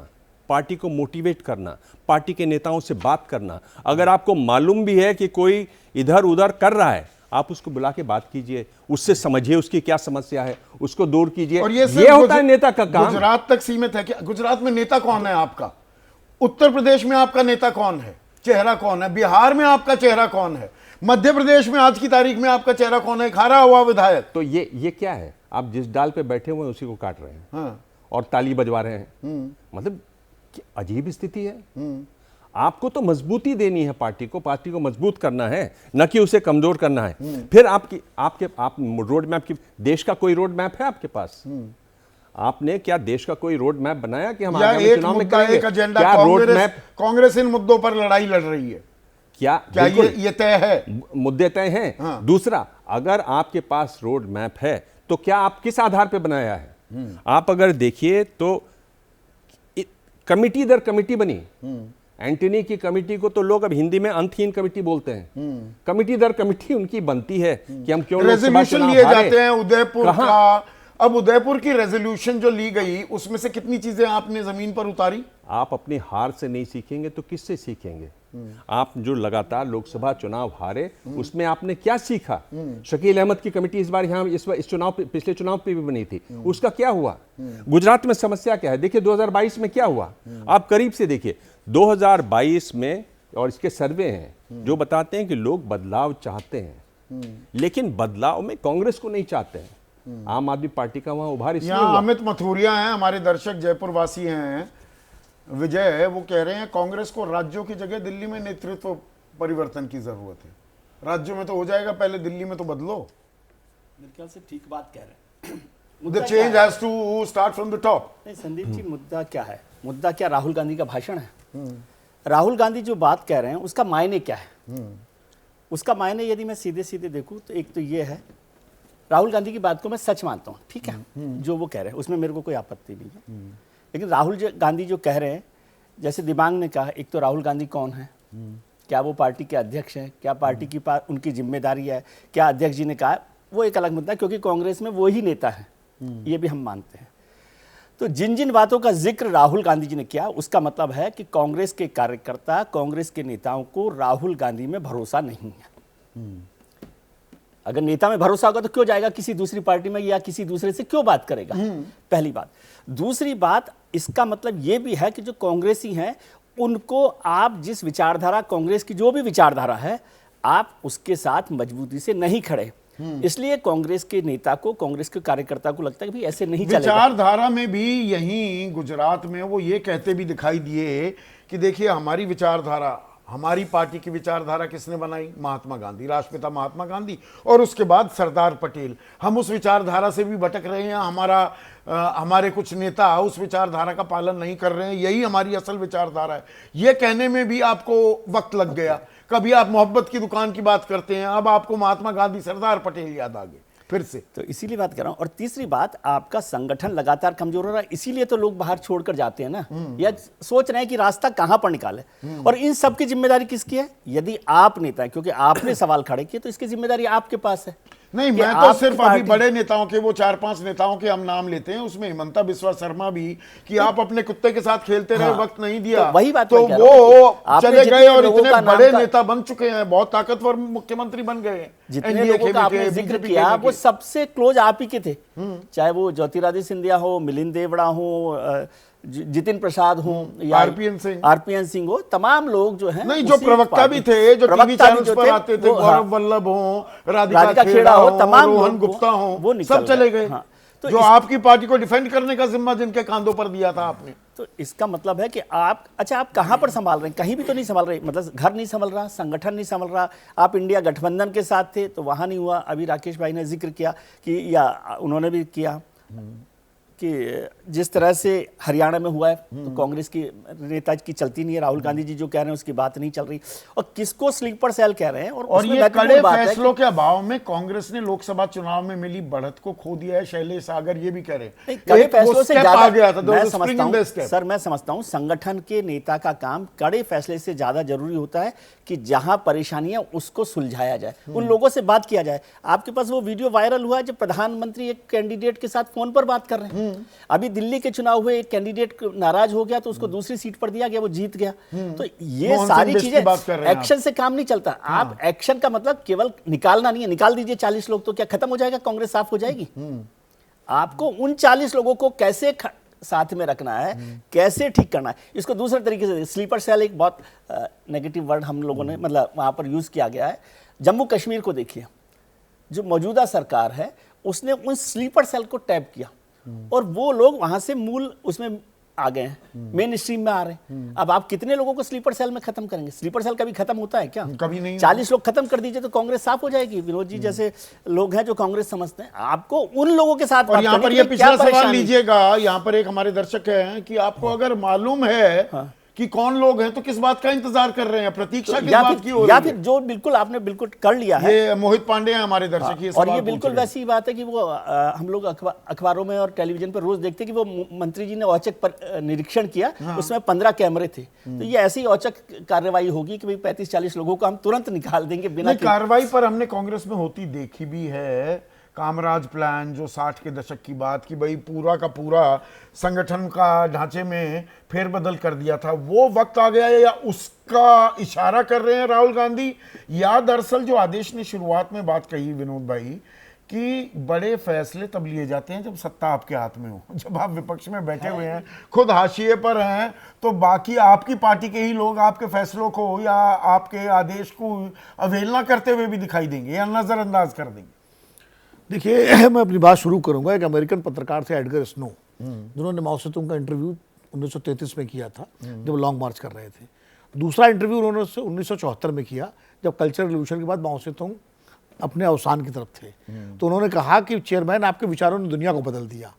Speaker 5: पार्टी को मोटिवेट करना, पार्टी के नेताओं से बात करना। अगर आपको मालूम भी है कि कोई इधर उधर कर रहा है, आप उसको बुला के बात कीजिए, उससे समझिए उसकी क्या समस्या है, उसको दूर कीजिए।
Speaker 2: और ये
Speaker 5: होता है नेता का काम।
Speaker 2: गुजरात तक सीमित है क्या? गुजरात में नेता कौन है आपका? उत्तर प्रदेश में आपका नेता कौन है, चेहरा कौन है? बिहार में आपका चेहरा कौन है? मध्य प्रदेश में आज की तारीख में आपका चेहरा कौन है? हारा हुआ विधायक।
Speaker 5: तो ये क्या है? आप जिस डाल पे बैठे हुए हैं उसी को काट रहे हैं और ताली बजवा रहे हैं। मतलब अजीब स्थिति है। आपको तो मजबूती देनी है पार्टी को मजबूत करना है, न कि उसे कमजोर करना है। फिर आप रोड मैप की, देश का कोई रोड मैप है आपके पास? आपने क्या देश का कोई रोड मैप बनाया कि हम आगामी चुनाव में करेंगे?
Speaker 2: एक एजेंडा कांग्रेस इन मुद्दों पर लड़ाई लड़ रही है क्या ये तय है?
Speaker 5: मुद्दे तय हैं। दूसरा, अगर आपके पास रोड मैप है तो क्या आप किस आधार पे बनाया है? आप अगर देखिए तो कमिटी दर कमिटी बनी। एंटनी की कमिटी को तो लोग अब हिंदी में अंतहीन कमिटी बोलते हैं। कमिटी दर कमिटी उनकी बनती है कि हम क्यों
Speaker 2: रेजोल्यूशन लिए जाते हैं उदयपुर का। अब उदयपुर की रेजोल्यूशन जो ली गई उसमें से कितनी चीजें आपने जमीन पर उतारी?
Speaker 5: आप अपनी हार से नहीं सीखेंगे तो किससे सीखेंगे? आप जो लगातार लोकसभा चुनाव हारे, उसमें आपने क्या सीखा? शकील अहमद की कमेटी इस बार यहाँ इस चुनाव पिछले चुनाव पे भी बनी थी, उसका क्या हुआ? गुजरात में समस्या क्या है? देखिए 2022 में क्या हुआ, आप करीब से देखिए। 2022 में, और इसके सर्वे हैं जो बताते हैं कि लोग बदलाव चाहते हैं, लेकिन बदलाव में कांग्रेस को नहीं चाहते हैं। आम आदमी पार्टी का वहां उभार इसलिए हुआ।
Speaker 2: अमित मथुरिया हैं, हमारे दर्शक जयपुर वासी हैं, विजय, वो कह रहे हैं कांग्रेस को राज्यों की जगह दिल्ली में नेतृत्व परिवर्तन की जरूरत है। राज्यों में तो हो जाएगा, पहले दिल्ली में तो बदलो।
Speaker 6: मेरे ख्याल से ठीक बात कह रहे हैं।
Speaker 2: The change has to start from the top.
Speaker 6: नहीं संदीप जी, मुद्दा क्या है? मुद्दा क्या राहुल गांधी का भाषण है? राहुल गांधी जो बात कह रहे हैं उसका मायने क्या है? उसका मायने यदि मैं सीधे सीधे देखूं तो एक तो ये है, राहुल गांधी की बात को मैं सच मानता हूं, ठीक है, जो वो कह रहे हैं उसमें मेरे को कोई आपत्ति नहीं है। लेकिन राहुल गांधी जो कह रहे हैं, जैसे दिमाग ने कहा, एक तो राहुल गांधी कौन है, क्या वो पार्टी के अध्यक्ष हैं, क्या पार्टी की उनकी जिम्मेदारी है, क्या अध्यक्ष जी ने कहा, वो एक अलग मुद्दा है, क्योंकि कांग्रेस में वो ही नेता है, ये भी हम मानते हैं। तो जिन जिन बातों का जिक्र राहुल गांधी जी ने किया, उसका मतलब है कि कांग्रेस के कार्यकर्ता, कांग्रेस के नेताओं को राहुल गांधी में भरोसा नहीं है। अगर नेता में भरोसा होगा तो क्यों जाएगा किसी दूसरी पार्टी में, या किसी दूसरे से क्यों बात करेगा? पहली बात। दूसरी बात, इसका मतलब ये भी है कि जो कांग्रेसी हैं उनको आप जिस विचारधारा, कांग्रेस की जो भी विचारधारा है, आप उसके साथ मजबूती से नहीं खड़े। इसलिए कांग्रेस के नेता को, कांग्रेस के कार्यकर्ता को लगता है कि भाई ऐसे नहीं चलेगा।
Speaker 2: विचारधारा में भी यहीं गुजरात में वो ये कहते भी दिखाई दिए कि देखिए हमारी विचारधारा, हमारी पार्टी की विचारधारा किसने बनाई? महात्मा गांधी, राष्ट्रपिता महात्मा गांधी, और उसके बाद सरदार पटेल। हम उस विचारधारा से भी भटक रहे हैं, हमारे कुछ नेता उस विचारधारा का पालन नहीं कर रहे हैं, यही हमारी असल विचारधारा है। ये कहने में भी आपको वक्त लग गया। कभी आप मोहब्बत की दुकान की बात करते हैं, अब आपको महात्मा गांधी, सरदार पटेल याद आ गए फिर से।
Speaker 6: तो इसीलिए बात कर रहा हूं। और तीसरी बात, आपका संगठन लगातार कमजोर हो रहा है, इसीलिए तो लोग बाहर छोड़कर जाते हैं ना, या सोच रहे हैं कि रास्ता कहां पर निकाले। और इन सब की जिम्मेदारी किसकी है? यदि आप नेता है, क्योंकि आपने सवाल खड़े किए, तो इसकी जिम्मेदारी आपके पास है।
Speaker 2: नहीं, मैं तो सिर्फ अभी बड़े नेताओं के, वो 4-5 नेताओं के हम नाम लेते हैं, उसमें हिमंता बिस्वा शर्मा भी, कि आप अपने कुत्ते के साथ खेलते रहे, वक्त नहीं दिया,
Speaker 6: तो वही बात
Speaker 2: तो
Speaker 6: मैं कह रहा हूं कि
Speaker 2: वो चले गए और इतने बड़े नेता बन चुके हैं, बहुत ताकतवर मुख्यमंत्री बन गए हैं।
Speaker 6: जितने लोगों का आपने जिक्र किया वो सबसे क्लोज आप ही के थे, चाहे वो ज्योतिरादित्य सिंधिया हो, मिलिंद देवड़ा हो, जितिन प्रसाद हो, या आरपीएन सिंह हो, तमाम लोग जो हैं,
Speaker 2: नहीं, जो प्रवक्ता भी थे, जो टीवी चैनल्स पर आते थे, गौरव वल्लभ हो, राधिका खेड़ा हो, तमाम रोहन गुप्ता हो, वो सब चले गए। तो जो आपकी पार्टी को डिफेंड करने का जिम्मा जिनके कांधों पर दिया था आपने।
Speaker 6: तो इसका मतलब है कि आप, अच्छा, आप कहां पर संभाल रहे हैं? कहीं भी तो नहीं संभाल रहे। मतलब घर नहीं संभल रहा, संगठन नहीं संभल रहा। आप इंडिया गठबंधन के साथ थे तो वहां नहीं हुआ। अभी राकेश भाई ने जिक्र किया कि, या उन्होंने भी किया कि जिस तरह से हरियाणा में हुआ है, तो कांग्रेस की नेता की चलती नहीं है। राहुल गांधी जी जो कह रहे हैं उसकी बात नहीं चल रही, और किसको स्लीपर सेल कह रहे हैं। और
Speaker 2: ये कड़े फैसलों के अभाव में कांग्रेस ने लोकसभा चुनाव में मिली बढ़त को खो दिया है। शैलेश सागर ये भी कह रहे हैं
Speaker 6: कड़े फैसलों से ज्यादा
Speaker 2: आ गया था,
Speaker 6: सर मैं समझता हूं संगठन के नेता का काम कड़े फैसले से ज्यादा जरूरी होता है कि जहां परेशानियां उसको सुलझाया जाए, उन लोगों से बात किया जाए। आपके पास वो वीडियो वायरल हुआ है जब प्रधानमंत्री एक कैंडिडेट के साथ फोन पर बात कर रहे हैं। अभी दिल्ली के चुनाव हुए, एक कैंडिडेट नाराज हो गया तो उसको दूसरी सीट पर दिया गया, वो जीत गया। तो ये सारी चीजें, एक्शन से काम नहीं चलता। आप एक्शन का मतलब केवल निकालना नहीं है। निकाल दीजिए 40 लोग तो क्या खत्म हो जाएगा? कांग्रेस साफ हो जाएगी? आपको उन 40 लोगों को कैसे साथ में रखना है, कैसे ठीक करना है, इसको दूसरे तरीके से। स्लीपर सेल एक बहुत नेगेटिव वर्ड हम लोगों ने मतलब वहां पर यूज किया गया है। जम्मू कश्मीर को देखिए, जो मौजूदा सरकार है उसने उन स्लीपर सेल को टैप किया, और वो लोग वहां से मूल उसमें आ गए हैं, मेन स्ट्रीम में आ रहे हैं। अब आप कितने लोगों को स्लीपर सेल में खत्म करेंगे? स्लीपर सेल कभी खत्म होता है क्या?
Speaker 2: कभी नहीं।
Speaker 6: 40 लोग खत्म कर दीजिए तो कांग्रेस साफ हो जाएगी। विनोद जी जैसे लोग हैं जो कांग्रेस समझते हैं, आपको उन लोगों के साथ।
Speaker 2: और यहाँ पर ये पिछला सवाल लीजिएगा, यहाँ पर एक हमारे दर्शक हैं कि आपको अगर मालूम है कि कौन लोग हैं तो किस बात का इंतजार कर रहे हैं? प्रतीक्षा किस बात की हो रही है?
Speaker 6: या फिर जो बिल्कुल आपने बिल्कुल कर लिया है।
Speaker 2: ये मोहित पांडे हैं हमारे दर्शक। ये
Speaker 6: और ये बिल्कुल वैसी बात है कि वो हम लोग अखबारों में और टेलीविजन पर रोज देखते हैं कि वो मंत्री जी ने औचक पर निरीक्षण किया, उसमें 15 कैमरे थे। तो ये ऐसी औचक कार्रवाई होगी कि भाई 35-40 लोगों को हम तुरंत निकाल देंगे बिना
Speaker 2: कार्रवाई पर। हमने कांग्रेस में होती देखी भी है। कामराज प्लान जो 60 के दशक की बात की, भाई पूरा का पूरा संगठन का ढांचे में फेरबदल कर दिया था, वो वक्त आ गया है, या उसका इशारा कर रहे हैं राहुल गांधी? या दरअसल जो आदेश ने शुरुआत में बात कही विनोद भाई कि बड़े फैसले तब लिए जाते हैं जब सत्ता आपके हाथ में हो, जब आप विपक्ष में बैठे हुए हैं, खुद हाशिए पर हैं, तो बाकी आपकी पार्टी के ही लोग आपके फैसलों को या आपके आदेश को अवहेलना करते हुए भी दिखाई देंगे या नजरअंदाज कर देंगे।
Speaker 7: देखिए, मैं अपनी बात शुरू करूंगा। एक अमेरिकन पत्रकार थे एडगर स्नो, जिन्होंने माओ से तुंग का इंटरव्यू 1933 में किया था जब लॉन्ग मार्च कर रहे थे। दूसरा इंटरव्यू उन्होंने 1974 में किया जब कल्चरल रिवॉल्यूशन के बाद माओ से तुंग अपने अवसान की तरफ थे। तो उन्होंने कहा कि चेयरमैन, आपके विचारों ने दुनिया को बदल दिया।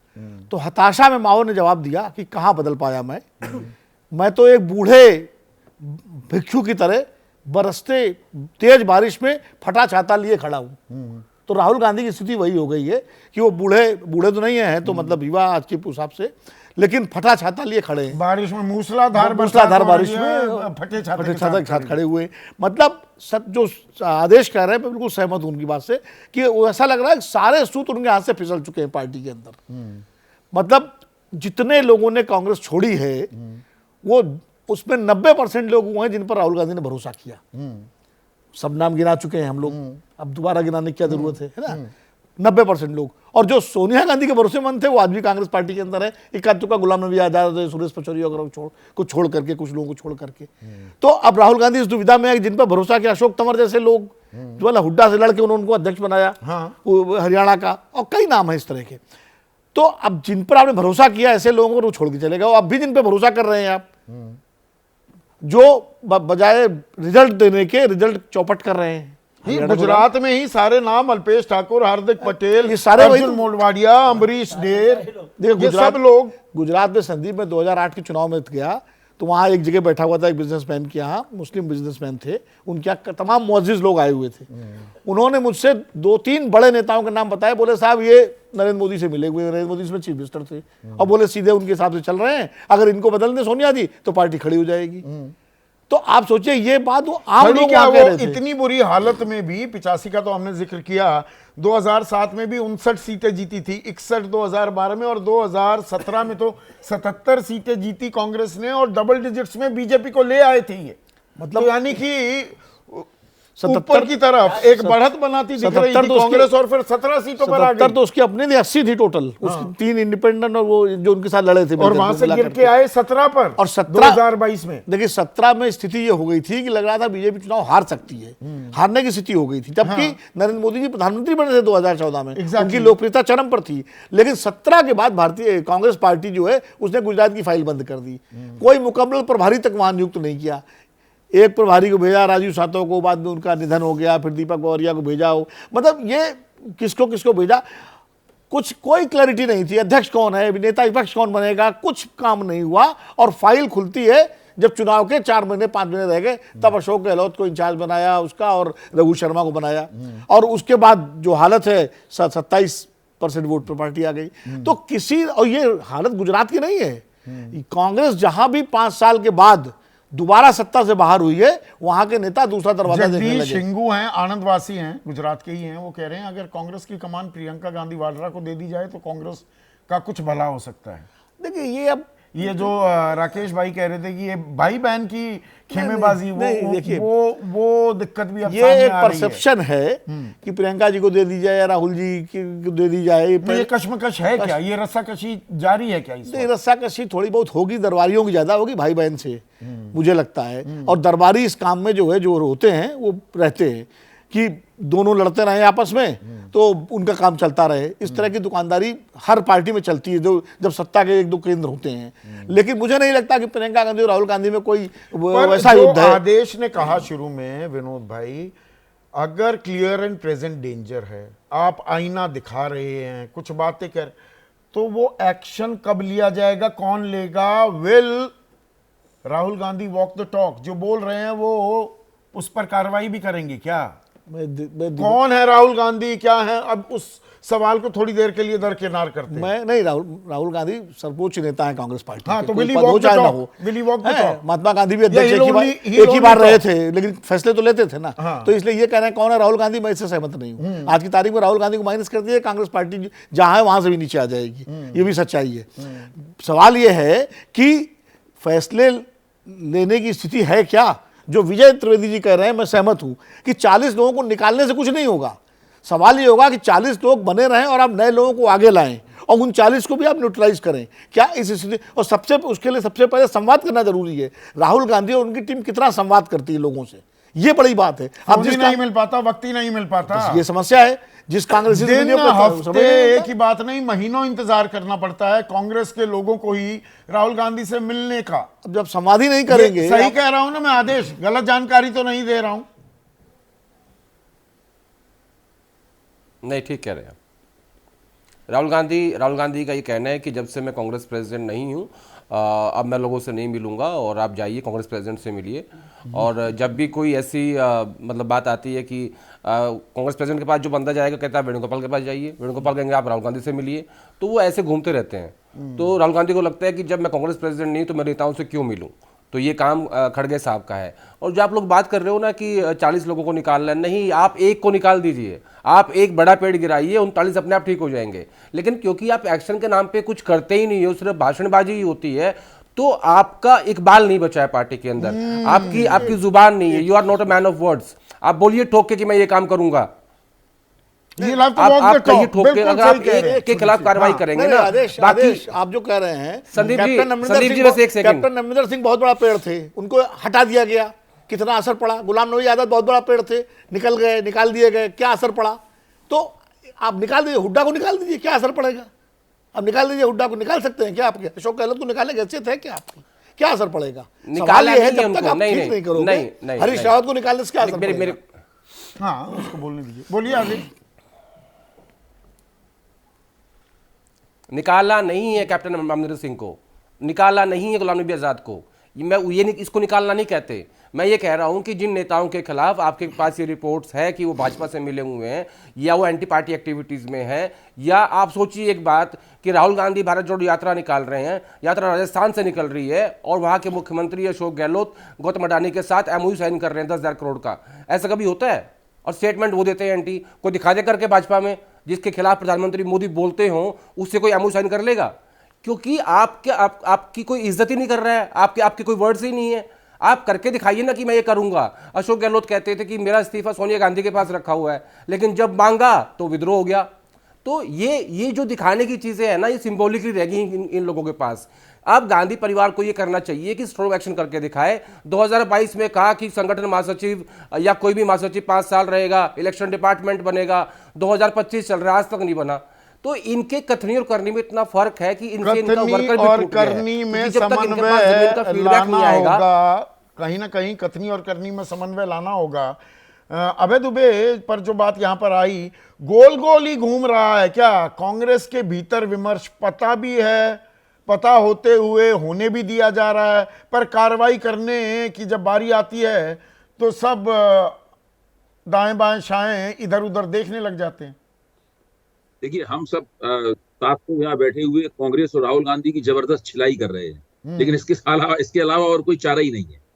Speaker 7: तो हताशा में माओ ने जवाब दिया कि कहाँ बदल पाया मैं तो एक बूढ़े भिक्षु की तरह बरसते तेज बारिश में फटा छाता लिए खड़ा हूँ। तो राहुल गांधी की स्थिति वही हो गई है कि वो बूढ़े तो नहीं हैं, तो मतलब युवा आज के हिसाब से, लेकिन फटा छाता लिए खड़े हैं। बारिश में मूसलाधार बारिश में फटे छाते के साथ खड़े हुए। मतलब जो आदेश कह रहे हैं, मैं बिल्कुल सहमत हूं उनकी बात से कि ऐसा लग रहा है सारे सूत्र उनके हाथ से फिसल चुके हैं पार्टी के अंदर। मतलब जितने लोगों ने कांग्रेस छोड़ी है वो उसमें 90% लोग हुए हैं जिन पर राहुल गांधी ने भरोसा किया। सब नाम गिना चुके हैं हम लोग, अब दोबारा गिनाने की क्या जरूरत है ना? 90% लोग। और जो सोनिया गांधी के भरोसेमंद थे वो आज भी कांग्रेस पार्टी के अंदर है, इक्का दुक्का गुलाम नबी आजाद, सुरेश पचौरी वगैरह छोड़ करके, कुछ लोगों को छोड़ करके। तो अब राहुल गांधी इस दुविधा में है, जिन पर भरोसा किया, अशोक तंवर जैसे लोग जो वाला हुड्डा से लड़के उन्होंने उनको अध्यक्ष बनाया, वो हरियाणा का, और कई नाम है इस तरह के। तो अब जिन पर आपने भरोसा किया ऐसे लोगों को छोड़ के चले गए। अब भी जिन पर भरोसा कर रहे हैं आप, जो बजाय रिजल्ट देने के रिजल्ट चौपट कर रहे हैं।
Speaker 2: गुजरात में ही सारे नाम, अल्पेश ठाकुर, हार्दिक पटेल,
Speaker 7: ये सारे
Speaker 2: अर्जुन मोढवाडिया, अम्बरीश डेर, ये सब लोग।
Speaker 7: गुजरात में संदीप में 2008 के चुनाव में गया तो वहाँ एक जगह बैठा हुआ था, एक बिजनेसमैन के यहाँ, मुस्लिम बिजनेसमैन थे, उनके यहाँ तमाम मुअज्जिज लोग आए हुए थे। उन्होंने मुझसे 2-3 बड़े नेताओं के नाम बताए, बोले साहब ये नरेंद्र मोदी से मिले हुए, नरेंद्र मोदी इसमें चीफ मिनिस्टर थे, और बोले सीधे उनके हिसाब से चल रहे हैं, अगर इनको बदल दें सोनिया जी तो पार्टी खड़ी हो जाएगी। तो आप सोचिए ये बात वो आम लोग
Speaker 2: क्या
Speaker 7: कह रहे थे।
Speaker 2: इतनी बुरी हालत में भी 85 का तो हमने जिक्र किया, 2007 में भी 59 सीटें जीती थी, 61 2012 में, और 2017 में तो 77 सीटें जीती कांग्रेस ने, और डबल डिजिट्स में बीजेपी को ले आए थे ये। मतलब तो यानी कि ऊपर की तरफ एक बढ़त बनाती दिख रही थी कांग्रेस, और फिर 17 सीटों पर आ गई।
Speaker 7: तो उसकी अपने 80 थी टोटल, उसकी 3 इंडिपेंडेंट और वो जो उनके साथ लड़े थे,
Speaker 2: और वहां से गिर के आए 17 पर,
Speaker 7: और
Speaker 2: 2022 में।
Speaker 7: देखिए 17 में स्थिति ये हो गई थी कि लग रहा था बीजेपी चुनाव हार सकती है, हारने की स्थिति हो गई थी, जबकि नरेंद्र मोदी जी प्रधानमंत्री बने थे 2014 में, उनकी लोकप्रियता चरम पर थी। लेकिन 17 के बाद भारतीय कांग्रेस पार्टी जो है उसने गुजरात की फाइल बंद कर दी, कोई मुकम्मल प्रभारी तक वहां नियुक्त नहीं किया। एक प्रभारी को भेजा राजीव सातव को, बाद में उनका निधन हो गया, फिर दीपक गौरिया को भेजा हो, मतलब ये किसको किसको भेजा, कुछ कोई क्लैरिटी नहीं थी। अध्यक्ष कौन है, नेता विपक्ष कौन बनेगा, कुछ काम नहीं हुआ। और फाइल खुलती है जब चुनाव के 4 महीने 5 महीने रह गए, तब अशोक गहलोत को इंचार्ज बनाया उसका, और रघु शर्मा को बनाया, और उसके बाद जो हालत है 27% वोट पर पार्टी आ गई। तो किसी, और ये हालत गुजरात की नहीं है, कांग्रेस जहां भी 5 साल के बाद दोबारा सत्ता से बाहर हुई है, वहां के नेता दूसरा दरवाजा देखने लगे।
Speaker 2: शिंगू हैं, आनंदवासी हैं, गुजरात के ही हैं, वो कह रहे हैं अगर कांग्रेस की कमान प्रियंका गांधी वाड्रा को दे दी जाए तो कांग्रेस का कुछ भला हो सकता है।
Speaker 7: देखिए ये अब
Speaker 2: ये जो राकेश भाई कह रहे थे कि ये भाई बहन की खेमेबाजी, वो दिक्कत भी अब
Speaker 7: ये
Speaker 2: सामने
Speaker 7: एक
Speaker 2: आ रही
Speaker 7: परसेप्शन है कि प्रियंका जी को दे दी जाए या राहुल जी को दे दी जाए।
Speaker 2: ये कश्मकश है क्या, ये रस्साकशी जारी है क्या?
Speaker 7: नहीं, रस्साकशी थोड़ी बहुत होगी, दरबारियों की ज्यादा होगी भाई बहन से, मुझे लगता है। और दरबारी इस काम में जो है, जो होते हैं वो रहते हैं कि दोनों लड़ते रहे आपस में तो उनका काम चलता रहे। इस तरह की दुकानदारी हर पार्टी में चलती है, जो जब सत्ता के 1-2 केंद्र होते हैं। लेकिन मुझे नहीं लगता कि प्रियंका गांधी और राहुल गांधी में कोई वैसा युद्ध है।
Speaker 2: आदेश ने कहा शुरू में विनोद भाई, अगर क्लियर एंड प्रेजेंट डेंजर है, आप आईना दिखा रहे हैं, कुछ बातें कर, तो वो एक्शन कब लिया जाएगा, कौन लेगा? Will Rahul Gandhi walk the talk? जो बोल रहे हैं वो उस पर कार्रवाई भी करेंगे क्या? कौन है राहुल गांधी, क्या है? अब उस सवाल को थोड़ी देर के लिए दरकिनार करते हैं।
Speaker 7: मैं नहीं, राहुल गांधी सर्वोच्च नेता है कांग्रेस पार्टी।
Speaker 2: हाँ,
Speaker 7: के,
Speaker 2: तो
Speaker 7: will he walk the talk. Mahatma Gandhi भी अध्यक्ष एक ही बार रहे थे, लेकिन फैसले तो लेते थे ना।
Speaker 2: हाँ।
Speaker 7: तो इसलिए ये कह रहे हैं कौन है राहुल गांधी, मैं इससे सहमत नहीं हूँ। आज की तारीख में राहुल गांधी को माइनस कर दिया, कांग्रेस पार्टी जहां है वहां से भी नीचे आ जाएगी, ये भी सच्चाई है। सवाल ये है कि फैसले लेने की स्थिति है क्या? जो विजय त्रिवेदी जी कह रहे हैं, मैं सहमत हूं कि 40 लोगों को निकालने से कुछ नहीं होगा। सवाल ये होगा कि 40 लोग बने रहें और आप नए लोगों को आगे लाएं, और उन 40 को भी आप न्यूट्रलाइज करें क्या इस स्थिति। और उसके लिए सबसे पहले संवाद करना जरूरी है। राहुल गांधी और उनकी टीम कितना संवाद करती है लोगों से, ये बड़ी बात है।
Speaker 2: अब जिस नहीं मिल पाता, वक्त ही नहीं मिल पाता,
Speaker 7: ये समस्या है। जिस कांग्रेस
Speaker 2: हफ्ते एक ही बात नहीं, महीनों इंतजार करना पड़ता है कांग्रेस के लोगों को ही राहुल गांधी से मिलने का।
Speaker 7: अब जब संवाद ही नहीं करेंगे,
Speaker 2: सही कह रहा हूं ना मैं आदेश, गलत जानकारी तो नहीं दे रहा हूं?
Speaker 3: नहीं, ठीक कह रहे हैं। राहुल गांधी का ये कहना है कि जब से मैं कांग्रेस प्रेसिडेंट नहीं हूँ, अब मैं लोगों से नहीं मिलूंगा, और आप जाइए कांग्रेस प्रेसिडेंट से मिलिए। और जब भी कोई ऐसी मतलब बात आती है कि कांग्रेस प्रेसिडेंट के पास जो बंदा जाएगा, कहता है वेणुगोपाल के पास जाइए, वेणुगोपाल कहेंगे आप राहुल गांधी से मिलिए, तो वो ऐसे घूमते रहते हैं। तो राहुल गांधी को लगता है कि जब मैं कांग्रेस प्रेसिडेंट नहीं तो मैं नेताओं से क्यों मिलूं, तो ये काम खड़गे साहब का है। और जो आप लोग बात कर रहे हो ना कि 40 लोगों को निकालना, नहीं, आप एक को निकाल दीजिए, आप एक बड़ा पेड़ गिराइए, 39 अपने आप ठीक हो जाएंगे। लेकिन क्योंकि आप एक्शन के नाम पे कुछ करते ही नहीं हो, सिर्फ भाषणबाजी ही होती है, तो आपका इकबाल नहीं बचा है पार्टी के अंदर, आपकी जुबान नहीं है, you are not a man of words. आप बोलिए ठोक के कि मैं ये काम करूंगा।
Speaker 2: You have to
Speaker 3: आप
Speaker 2: walk the
Speaker 3: कहीं
Speaker 2: talk.
Speaker 3: ठोक के
Speaker 2: बिल्कुल
Speaker 3: अगर
Speaker 2: सही
Speaker 3: आप
Speaker 2: कह रहे हैं।
Speaker 3: एक के खिलाफ कार्रवाई करेंगे
Speaker 7: नहीं,
Speaker 3: ना,
Speaker 7: आदेश
Speaker 3: बाकी
Speaker 7: आदेश आप जो कह रहे हैं,
Speaker 3: संदीप जी,
Speaker 7: कैप्टन अमरिंदर
Speaker 3: संदीप जी,
Speaker 7: सिंह
Speaker 3: बस एक सेकंड।
Speaker 7: कैप्टन अमरिंदर सिंह बहुत बड़ा पेड़ थे, उनको हटा दिया गया, कितना असर पड़ा? गुलाम नबी आजाद बहुत बड़ा पेड़ थे, निकाल दिए गए, क्या असर पड़ा? तो आप निकाल दीजिए, हुड्डा को निकाल दीजिए, क्या असर पड़ेगा? अब निकाल दीजिए, हुड्डा को निकाल सकते हैं क्या? आपके अशोक गहलोत को निकालने की हैसियत है क्या आपकी? क्या असर पड़ेगा? सवाल ये है, जब तक आप ठीक नहीं करोगे, हरीश रावत को निकालने से क्या असर पड़ेगा?
Speaker 2: हाँ, उसको बोलने दीजिए, बोलिए आगे।
Speaker 3: निकाला नहीं है कैप्टन अमरिंदर सिंह को, निकाला नहीं है गुलाम नबी आज़ाद को। इसको निकालना नहीं कहते। मैं ये कह रहा हूं कि जिन नेताओं के खिलाफ आपके पास ये रिपोर्ट्स है कि वो भाजपा से मिले हुए हैं या वो एंटी पार्टी एक्टिविटीज़ में हैं, या आप सोचिए एक बात कि राहुल गांधी भारत जोड़ो यात्रा निकाल रहे हैं, यात्रा राजस्थान से निकल रही है और वहाँ के मुख्यमंत्री अशोक गहलोत गौतम अडानी के साथ MOU साइन कर रहे हैं 10,000 करोड़ का। ऐसा कभी होता है? और स्टेटमेंट वो देते हैं एंटी, कोई दिखा दे करके भाजपा में जिसके खिलाफ प्रधानमंत्री मोदी बोलते हों, उससे कोई MOU साइन कर लेगा? क्योंकि आपकी कोई इज्जत ही नहीं कर रहा है, आपके कोई वर्ड्स ही नहीं है। आप करके दिखाइए ना कि मैं ये करूंगा। अशोक गहलोत कहते थे कि मेरा इस्तीफा सोनिया गांधी के पास रखा हुआ है, लेकिन जब मांगा तो विद्रोह हो गया। तो ये जो दिखाने की चीजें हैं ना, ये सिंबॉलिकली रह गई इन लोगों के पास। अब गांधी परिवार को ये करना चाहिए कि स्ट्रॉन्ग एक्शन करके दिखाए। 2022 में कहा कि संगठन महासचिव या कोई भी महासचिव 5 साल रहेगा, इलेक्शन डिपार्टमेंट बनेगा, 2025 चल रहा है, आज तक नहीं बना। तो इनके कथनी और करनी में इतना फर्क है कि इनका वर्कर भी
Speaker 2: और
Speaker 3: टूट गया है।
Speaker 2: करनी में
Speaker 3: क्योंकि जब तक इनके पास जमीन का
Speaker 2: समन्वय
Speaker 3: फीडबैक नहीं
Speaker 2: लाना
Speaker 3: आएगा,
Speaker 2: होगा, कहीं ना कहीं कथनी और करनी में समन्वय लाना होगा। अभय दुबे पर जो बात यहां पर आई, गोल गोल ही घूम रहा है क्या? कांग्रेस के भीतर विमर्श पता भी है, पता होते हुए होने भी दिया जा रहा है, पर कार्रवाई करने की जब बारी आती है तो सब दाएं बाएं शाएं इधर उधर देखने लग जाते हैं।
Speaker 8: देखिए, हम सब साथ में यहाँ बैठे हुए कांग्रेस और राहुल गांधी की जबरदस्त छिलाई कर रहे हैं, लेकिन इसके अलावा और कोई चारा ही नहीं है।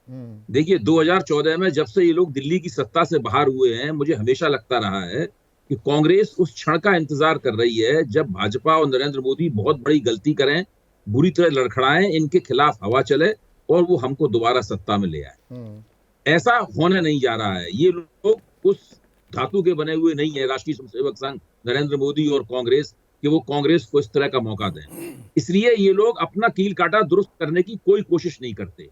Speaker 8: देखिए, 2014 में जब से ये लोग दिल्ली की सत्ता से बाहर हुए हैं, मुझे हमेशा लगता रहा है कि कांग्रेस उस क्षण का इंतजार कर रही है जब भाजपा और नरेंद्र मोदी बहुत बड़ी गलती करें, बुरी तरह लड़खड़ाएं, इनके खिलाफ हवा चले और वो हमको दोबारा सत्ता में ले आए। ऐसा होने नहीं जा रहा है। ये लोग उस धातु के बने हुए नहीं है, राष्ट्रीय स्वयंसेवक संघ, नरेंद्र मोदी और कांग्रेस, कि वो कांग्रेस को इस तरह का मौका दें। इसलिए ये लोग अपना कील काटा दुरुस्त करने की कोई कोशिश नहीं करते।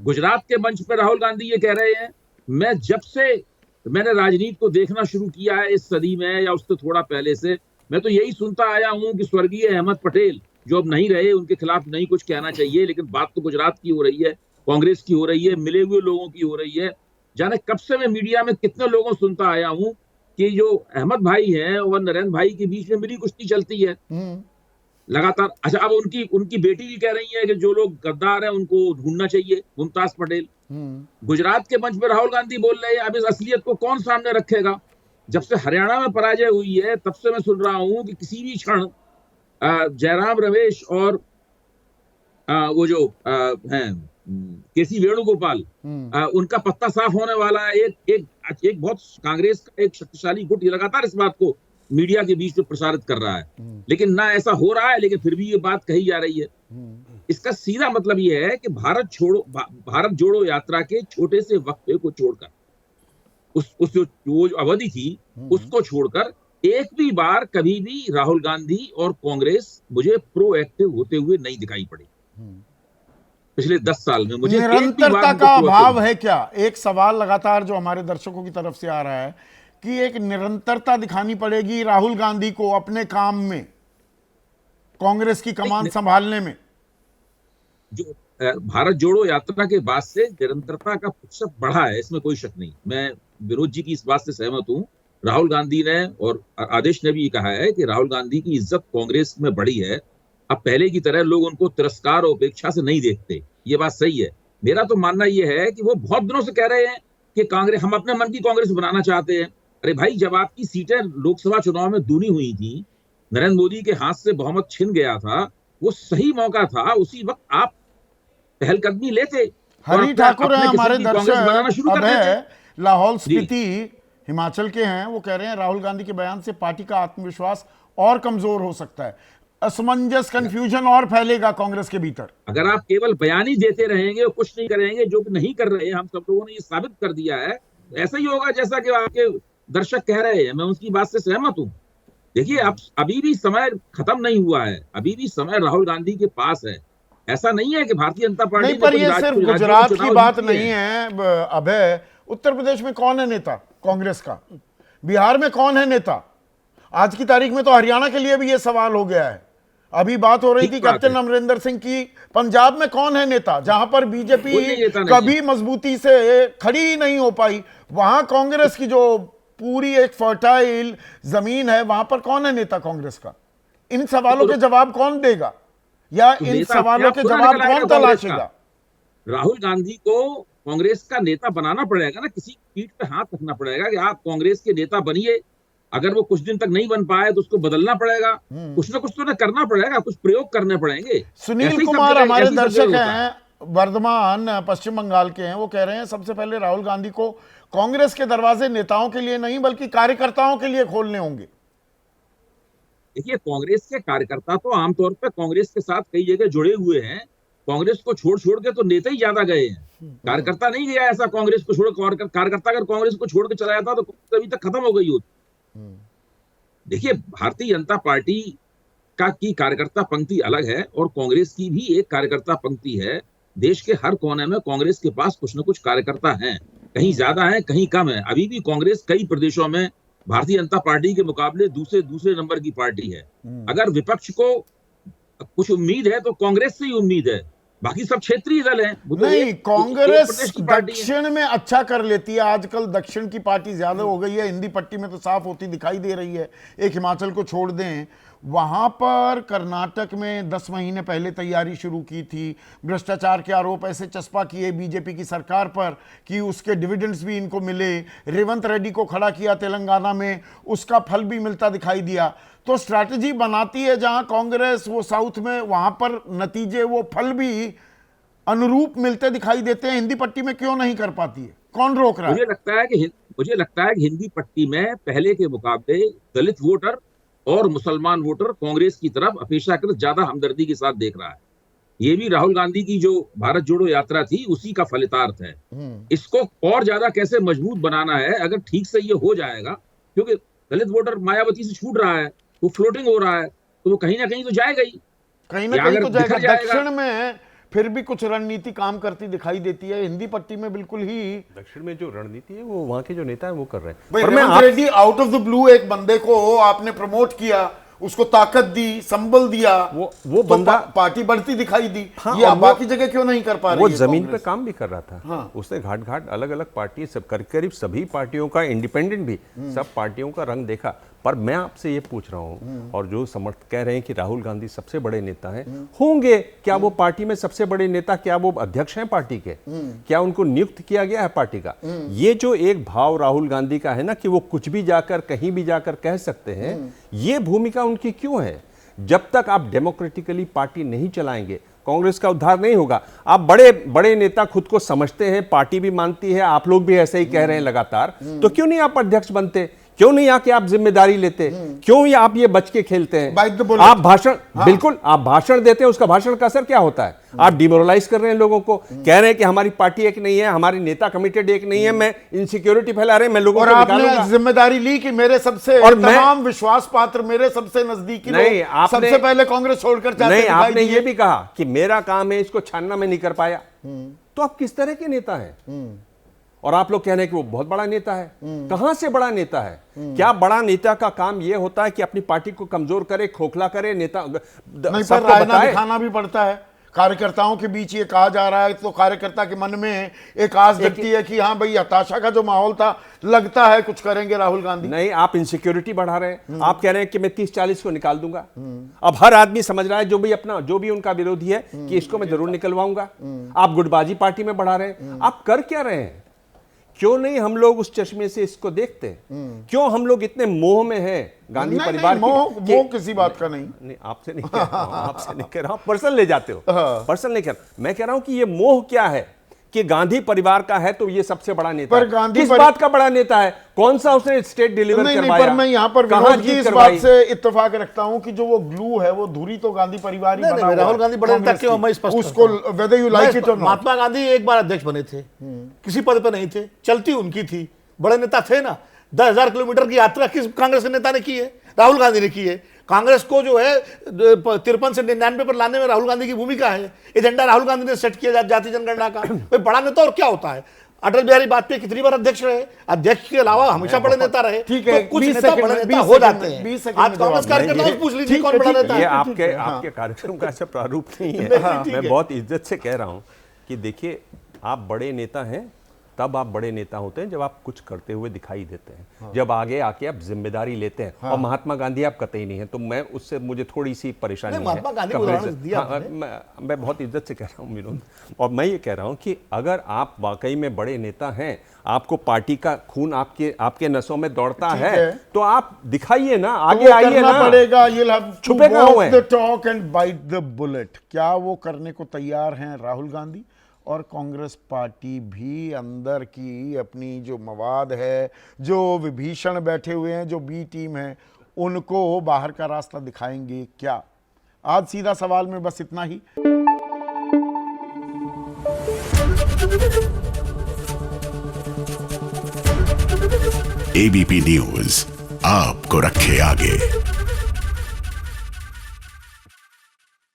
Speaker 8: गुजरात के मंच पर राहुल गांधी ये कह रहे हैं, जब से मैंने राजनीति को देखना शुरू किया है इस सदी में या उससे थोड़ा पहले से, मैं तो यही सुनता आया हूं कि स्वर्गीय अहमद पटेल जो अब नहीं रहे, उनके खिलाफ नहीं कुछ कहना चाहिए, लेकिन बात तो गुजरात की हो रही है, कांग्रेस की हो रही है, मिले हुए लोगों की हो रही है। जाने कब से मैं मीडिया में कितने लोगों सुनता आया हूं कि जो अहमद भाई हैं और नरेंद्र भाई के बीच में मिली कुश्ती चलती है लगातार। अच्छा, अब उनकी बेटी भी कह रही है कि जो लोग गद्दार हैं उनको ढूंढना चाहिए, मुमताज पटेल। गुजरात के मंच पर राहुल गांधी बोल रहे हैं, अब इस असलियत को कौन सामने रखेगा? जब से हरियाणा में पराजय हुई है तब से मैं सुन रहा हूं कि किसी भी क्षण जयराम रमेश और वो जो हैं केसी वेणुगोपाल, उनका पत्ता साफ होने वाला है। एक बहुत कांग्रेस का एक शक्तिशाली गुट ये लगातार इस बात को मीडिया के बीच में प्रसारित कर रहा है, लेकिन ना ऐसा हो रहा है, लेकिन फिर भी ये बात कही जा रही है। इसका सीधा मतलब ये है कि भारत जोड़ो यात्रा के छोटे से वक्फे को छोड़कर, उस जो अवधि थी उसको छोड़कर एक भी बार कभी भी राहुल गांधी और कांग्रेस मुझे प्रोएक्टिव होते हुए नहीं दिखाई पड़ी पिछले 10 साल में। मुझे
Speaker 2: निरंतरता का अभाव है क्या? एक सवाल लगातार जो हमारे दर्शकों की तरफ से आ रहा है कि एक निरंतरता दिखानी पड़ेगी राहुल गांधी को अपने काम में, कांग्रेस की कमान संभालने में।
Speaker 8: जो भारत जोड़ो यात्रा के बाद से निरंतरता का प्रतिशत बढ़ा है, इसमें कोई शक नहीं। मैं विनोद जी की इस बात से सहमत हूं। राहुल गांधी ने और आदेश ने भी कहा है कि राहुल गांधी की इज्जत कांग्रेस में बढ़ी है। अब पहले की तरह लोग उनको तिरस्कार और उपेक्षा से नहीं देखते, ये बात सही है। मेरा तो मानना यह है कि वो बहुत दिनों से कह रहे हैं कि कांग्रेस, हम अपने मन की कांग्रेस बनाना चाहते हैं। अरे भाई, जब आपकी सीटें लोकसभा चुनाव में दूनी हुई थी, नरेंद्र मोदी के हाथ से बहुमत छिन गया था, वो सही मौका था, उसी वक्त आप पहलकदमी लेते।
Speaker 2: हरि ठाकुर है हमारे दर्शक, अब लाहौल स्पीति हिमाचल के हैं, वो कह रहे हैं राहुल गांधी के बयान से पार्टी का आत्मविश्वास और कमजोर हो सकता है, असमंजस, कंफ्यूजन और फैलेगा कांग्रेस के भीतर।
Speaker 8: अगर आप केवल बयान ही देते रहेंगे और कुछ नहीं करेंगे, जो नहीं कर रहे हैं, हम सब लोगों ने ये साबित कर दिया है। ऐसा ही होगा जैसा कि आपके दर्शक कह रहे हैं, मैं उसकी बात से सहमत हूं। देखिए, अब अभी भी समय खत्म नहीं हुआ है, अभी भी समय राहुल गांधी के पास है। ऐसा नहीं है कि भारतीय जनता पार्टी
Speaker 2: नहीं, पर
Speaker 8: ने
Speaker 2: ये
Speaker 8: कुछ
Speaker 2: सिर्फ
Speaker 8: राज्यों में
Speaker 2: गुजरात की
Speaker 8: चुनाव
Speaker 2: बात
Speaker 8: जीते
Speaker 2: नहीं
Speaker 8: हैं।
Speaker 2: है अभय। उत्तर प्रदेश में कौन है नेता कांग्रेस का? बिहार में कौन है नेता? आज की तारीख में तो हरियाणा के लिए भी ये सवाल हो गया है। अभी बात हो रही थी
Speaker 8: ठीक बात
Speaker 2: कैप्टन
Speaker 8: है।
Speaker 2: अमरिंदर सिंह की। पंजाब में कौन है नेता? जहां पर बीजेपी
Speaker 8: कोई नेता नहीं
Speaker 2: कभी मजबूती से खड़ी ही नहीं हो पाई, वहां कांग्रेस की जो पूरी एक फर्टाइल जमीन है, वहां पर कौन है नेता कांग्रेस का? इन सवालों के जवाब कौन देगा, या
Speaker 8: तो
Speaker 2: इन
Speaker 8: नेता
Speaker 2: सवालों
Speaker 8: अपने
Speaker 2: के
Speaker 8: आप
Speaker 2: जवाब
Speaker 8: निकल आएगा
Speaker 2: कौन
Speaker 8: कांग्रेस का।
Speaker 2: तलाशेगा?
Speaker 8: राहुल गांधी को कांग्रेस का नेता बनाना पड़ेगा ना, किसी पीठ पे हाथ रखना पड़ेगा कि आप कांग्रेस के नेता बनिए। अगर वो कुछ दिन तक नहीं बन पाए तो उसको बदलना पड़ेगा, कुछ ना कुछ तो करना पड़ेगा, कुछ प्रयोग करने पड़ेंगे। ऐसे
Speaker 2: सुनील
Speaker 8: ही सब
Speaker 2: कुमार
Speaker 8: जगह-
Speaker 2: हमारे
Speaker 8: ऐसे ही सब
Speaker 2: दर्शक
Speaker 8: जगह होता है।
Speaker 2: हैं, वर्धमान पश्चिम बंगाल के हैं। वो कह रहे हैं सबसे पहले राहुल गांधी को कांग्रेस के दरवाजे नेताओं के लिए नहीं बल्कि कार्यकर्ताओं के लिए खोलने होंगे।
Speaker 8: देखिए, कांग्रेस के कार्यकर्ता तो आमतौर पर कांग्रेस के साथ कई जगह जुड़े हुए हैं। कांग्रेस को छोड़ छोड़ के तो नेता ही ज्यादा गए हैं, कार्यकर्ता नहीं गया ऐसा कांग्रेस को छोड़। कार्यकर्ता अगर कांग्रेस को छोड़ के चला जाता तो अभी तक खत्म हो गई होती। देखिए, भारतीय जनता पार्टी की कार्यकर्ता पंक्ति अलग है और कांग्रेस की भी एक कार्यकर्ता पंक्ति है। देश के हर कोने में कांग्रेस के पास कुछ न कुछ कार्यकर्ता हैं, कहीं ज्यादा है कहीं कम है। अभी भी कांग्रेस कई प्रदेशों में भारतीय जनता पार्टी के मुकाबले दूसरे नंबर की पार्टी है। अगर विपक्ष को कुछ उम्मीद है तो कांग्रेस से ही उम्मीद है, बाकी सब क्षेत्रीय दल हैं। वो तो
Speaker 2: नहीं,
Speaker 8: एक
Speaker 2: कांग्रेस
Speaker 8: प्रदेश की पार्टी है।
Speaker 2: दक्षिण में अच्छा कर लेती है। आजकल दक्षिण की पार्टी ज्यादा हो गई है, हिंदी पट्टी में तो साफ होती दिखाई दे रही है। एक हिमाचल को छोड़ दें, वहां पर कर्नाटक में 10 महीने पहले तैयारी शुरू की थी। भ्रष्टाचार के आरोप ऐसे चस्पा किए बीजेपी की सरकार पर कि उसके डिविडेंड्स भी इनको मिले। रेवंत रेड्डी को खड़ा किया तेलंगाना में, उसका फल भी मिलता दिखाई दिया। तो स्ट्रैटेजी बनाती है जहां कांग्रेस, वो साउथ में, वहां पर नतीजे, वो फल भी अनुरूप मिलते दिखाई देते हैं। हिंदी पट्टी में क्यों नहीं कर पाती है? कौन रोक रहा है?
Speaker 8: मुझे लगता है कि हिंदी पट्टी में पहले के मुकाबले दलित वोटर और मुसलमान वोटर कांग्रेस की तरफ अपेक्षाकृत ज्यादा हमदर्दी के साथ देख रहा है। ये भी राहुल गांधी की जो भारत जोड़ो यात्रा थी उसी का फलितार्थ है। इसको और ज्यादा कैसे मजबूत बनाना है, अगर ठीक से ये हो जाएगा, क्योंकि दलित वोटर मायावती से छूट रहा है, वो फ्लोटिंग हो रहा है, तो वो कहीं ना कहीं तो जाएगा ही,
Speaker 2: कहीं ना
Speaker 8: या
Speaker 2: कहीं
Speaker 8: अगर
Speaker 2: तो जाएगा।
Speaker 8: बिखर जाएगा।
Speaker 2: दक्षिण में फिर भी कुछ रणनीति काम करती दिखाई देती है, हिंदी पट्टी में बिल्कुल ही।
Speaker 5: दक्षिण में जो रणनीति है वो वहाँ के जो नेता है वो कर रहे हैं।
Speaker 2: भाई,
Speaker 5: पर मैं
Speaker 2: Revanth Reddy out of the blue एक बंदे को आपने प्रमोट किया, उसको ताकत दी, संबल दिया,
Speaker 5: वो
Speaker 2: तो
Speaker 5: बंदा
Speaker 2: पार्टी बढ़ती दिखाई दी।
Speaker 5: हाँ,
Speaker 2: ये
Speaker 5: और
Speaker 2: बाकी जगह क्यों नहीं कर पा रही
Speaker 5: वो
Speaker 2: है
Speaker 5: जमीन पे
Speaker 2: कांग्रेस?
Speaker 5: काम भी कर रहा था।
Speaker 2: हाँ।
Speaker 5: उसने घाट घाट अलग अलग पार्टी सब करीब सभी पार्टियों का, इंडिपेंडेंट भी सब पार्टियों का रंग देखा। पर मैं आपसे ये पूछ रहा हूँ, और जो समर्थक कह रहे हैं कि राहुल गांधी सबसे बड़े नेता हैं, होंगे क्या वो पार्टी में सबसे बड़े नेता? क्या वो अध्यक्ष हैं पार्टी के? क्या उनको नियुक्त किया गया है पार्टी का? ये जो एक भाव राहुल गांधी का है ना कि वो कुछ भी जाकर कहीं भी जाकर कह सकते हैं, ये भूमिका उनकी क्यों है? जब तक आप डेमोक्रेटिकली पार्टी नहीं चलाएंगे कांग्रेस का उद्धार नहीं होगा। आप बड़े बड़े नेता खुद को समझते हैं, पार्टी भी मानती है, आप लोग भी ऐसे ही कह रहे हैं लगातार, तो क्यों नहीं आप अध्यक्ष बनते? क्यों नहीं आके आप जिम्मेदारी लेते? क्यों आप ये बच के खेलते हैं?
Speaker 2: Bite the bullet।
Speaker 5: आप भाषण बिल्कुल आप भाषण देते हैं, उसका भाषण का असर क्या होता है? आप डिमोरलाइज कर रहे हैं लोगों को, कह रहे हैं कि हमारी पार्टी एक नहीं है, हमारी नेता कमिटेड एक नहीं है, मैं इनसिक्योरिटी फैला रहे हैं, मैं लोगों
Speaker 2: और
Speaker 5: को
Speaker 2: आपने
Speaker 5: निकालूंगा।
Speaker 2: जिम्मेदारी ली कि मेरे सबसे
Speaker 5: और मैं-
Speaker 2: तमाम विश्वास पात्र, मेरे सबसे नजदीकी
Speaker 5: नहीं,
Speaker 2: लोग
Speaker 5: आपने-
Speaker 2: सबसे पहले कांग्रेस छोड़कर जाते
Speaker 5: नहीं,
Speaker 2: दिखाई
Speaker 5: आपने
Speaker 2: दिए।
Speaker 5: ये भी कहा कि मेरा काम है इसको छानना, मैं नहीं कर पाया। तो आप किस तरह के नेता हैं? और आप लोग कह रहे हैं कि वो बहुत बड़ा नेता है। कहां से बड़ा नेता है? क्या बड़ा नेता का काम यह होता है कि अपनी पार्टी को कमजोर करे, खोखला करे, नेता
Speaker 2: नहीं, पर
Speaker 5: सबको
Speaker 2: रायना
Speaker 5: बताए?
Speaker 2: दिखाना भी पड़ता है। कार्यकर्ताओं के बीच ये कहा जा रहा है तो कार्यकर्ता के मन में एक आस जगती है कि हाँ भाई, हताशा का जो माहौल था, लगता है कुछ करेंगे राहुल गांधी।
Speaker 5: नहीं, आप इनसिक्योरिटी बढ़ा रहे हैं। आप कह रहे हैं कि मैं 30-40 को निकाल दूंगा। अब हर आदमी समझ रहा है, जो भी उनका विरोधी है, कि इसको मैं जरूर निकलवाऊंगा। आप गुटबाजी पार्टी में बढ़ा रहे हैं। आप कर क्या रहे हैं? क्यों नहीं हम लोग उस चश्मे से इसको देखते? क्यों हम लोग इतने मोह में हैं गांधी
Speaker 2: नहीं,
Speaker 5: परिवार
Speaker 2: नहीं,
Speaker 5: की?
Speaker 2: मोह किसी बात का नहीं।
Speaker 5: नहीं, आपसे नहीं कह रहा हूं, आपसे नहीं कह रहा हूं, पर्सनल ले जाते हो। पर्सनल नहीं कह रहा, मैं कह रहा हूं कि ये मोह क्या है कि गांधी परिवार का है तो ये सबसे बड़ा नेता
Speaker 2: पर
Speaker 5: है।
Speaker 2: गांधी
Speaker 5: किस बात का बड़ा नेता है? कौन सा उसने स्टेट डिलीवर
Speaker 2: नहीं,
Speaker 5: करवाया?
Speaker 2: पर मैं यहाँ पर
Speaker 5: कहां
Speaker 2: विरोध की
Speaker 5: जीत
Speaker 2: इस
Speaker 5: करवाई?
Speaker 2: बात से इत्तेफाक रखता हूँ कि जो वो ग्लू है, वो धुरी तो गांधी परिवार ही
Speaker 7: नहीं,
Speaker 2: बना
Speaker 7: नहीं,
Speaker 2: हुआ
Speaker 7: राहुल
Speaker 2: है।
Speaker 7: गांधी बड़े नेता
Speaker 2: कांग्रेस
Speaker 7: क्यों?
Speaker 2: की।
Speaker 7: मैं स्पष्ट
Speaker 2: उसको
Speaker 7: करता हूं।
Speaker 2: whether you like it or not।
Speaker 7: Mahatma Gandhi एक बार अध्यक्ष बने थे, किसी पद पर नहीं थे, चलती उनकी थी, बड़े नेता थे ना। 10,000 किलोमीटर की यात्रा किस कांग्रेस के नेता ने की है? राहुल गांधी ने की है। कांग्रेस को जो है 53 से 99 पर लाने में राहुल गांधी की भूमिका है। एजेंडा राहुल गांधी ने सेट किया जाति जनगणना का। कोई बड़ा नेता और क्या होता है? अटल बिहारी वाजपेयी कितनी बार अध्यक्ष रहे? अध्यक्ष के अलावा हमेशा बड़े नेता रहे।
Speaker 2: ठीक है,
Speaker 7: तो कुछ
Speaker 2: 20
Speaker 7: नेता
Speaker 2: सेकंड
Speaker 7: बड़े
Speaker 2: में,
Speaker 7: नेता
Speaker 2: 20
Speaker 7: हो जाते
Speaker 2: सेकंड में, 20
Speaker 7: हैं।
Speaker 2: सेकंड
Speaker 7: आज
Speaker 2: में
Speaker 7: कांग्रेस
Speaker 2: जवाब
Speaker 7: कार्यकर्ताओं से पूछ लीजिए कौन बड़ा नेता
Speaker 5: ये
Speaker 7: है।
Speaker 5: आपके कार्यक्रम का ऐसा प्रारूप नहीं है।
Speaker 7: ठीक
Speaker 5: मैं
Speaker 7: है।
Speaker 5: बहुत इज्जत से कह रहा हूं कि देखिए, आप बड़े नेता हैं तब आप बड़े नेता होते हैं जब आप कुछ करते हुए दिखाई देते हैं, जब आगे आके आप जिम्मेदारी लेते हैं। और महात्मा गांधी आप कतई नहीं है, तो मैं उससे मुझे थोड़ी सी परेशानी है।
Speaker 7: महात्मा गांधी को
Speaker 5: कमरे
Speaker 7: उदाहरण
Speaker 5: से।
Speaker 7: दिया
Speaker 5: हाँ, मैं बहुत इज्जत से कह रहा हूँ विनोद, और मैं ये कह रहा हूँ कि अगर आप वाकई में बड़े नेता हैं, आपको पार्टी का खून आपके नसों में दौड़ता है, तो आप दिखाइए ना, आगे आइए
Speaker 2: करना
Speaker 5: ना।
Speaker 2: पड़ेगा। You'll have to
Speaker 5: छुपे कहाँ
Speaker 2: walk
Speaker 5: हुए हैं?
Speaker 2: the talk and bite the bullet। क्या वो करने को तैयार हैं राहुल गांधी? और कांग्रेस पार्टी भी अंदर की अपनी जो मवाद है, जो विभीषण बैठे हुए हैं, जो बी टीम है, उनको बाहर का रास्ता दिखाएंगे क्या? आज सीधा सवाल में बस इतना ही।
Speaker 1: एबीपी न्यूज आपको रखे आगे।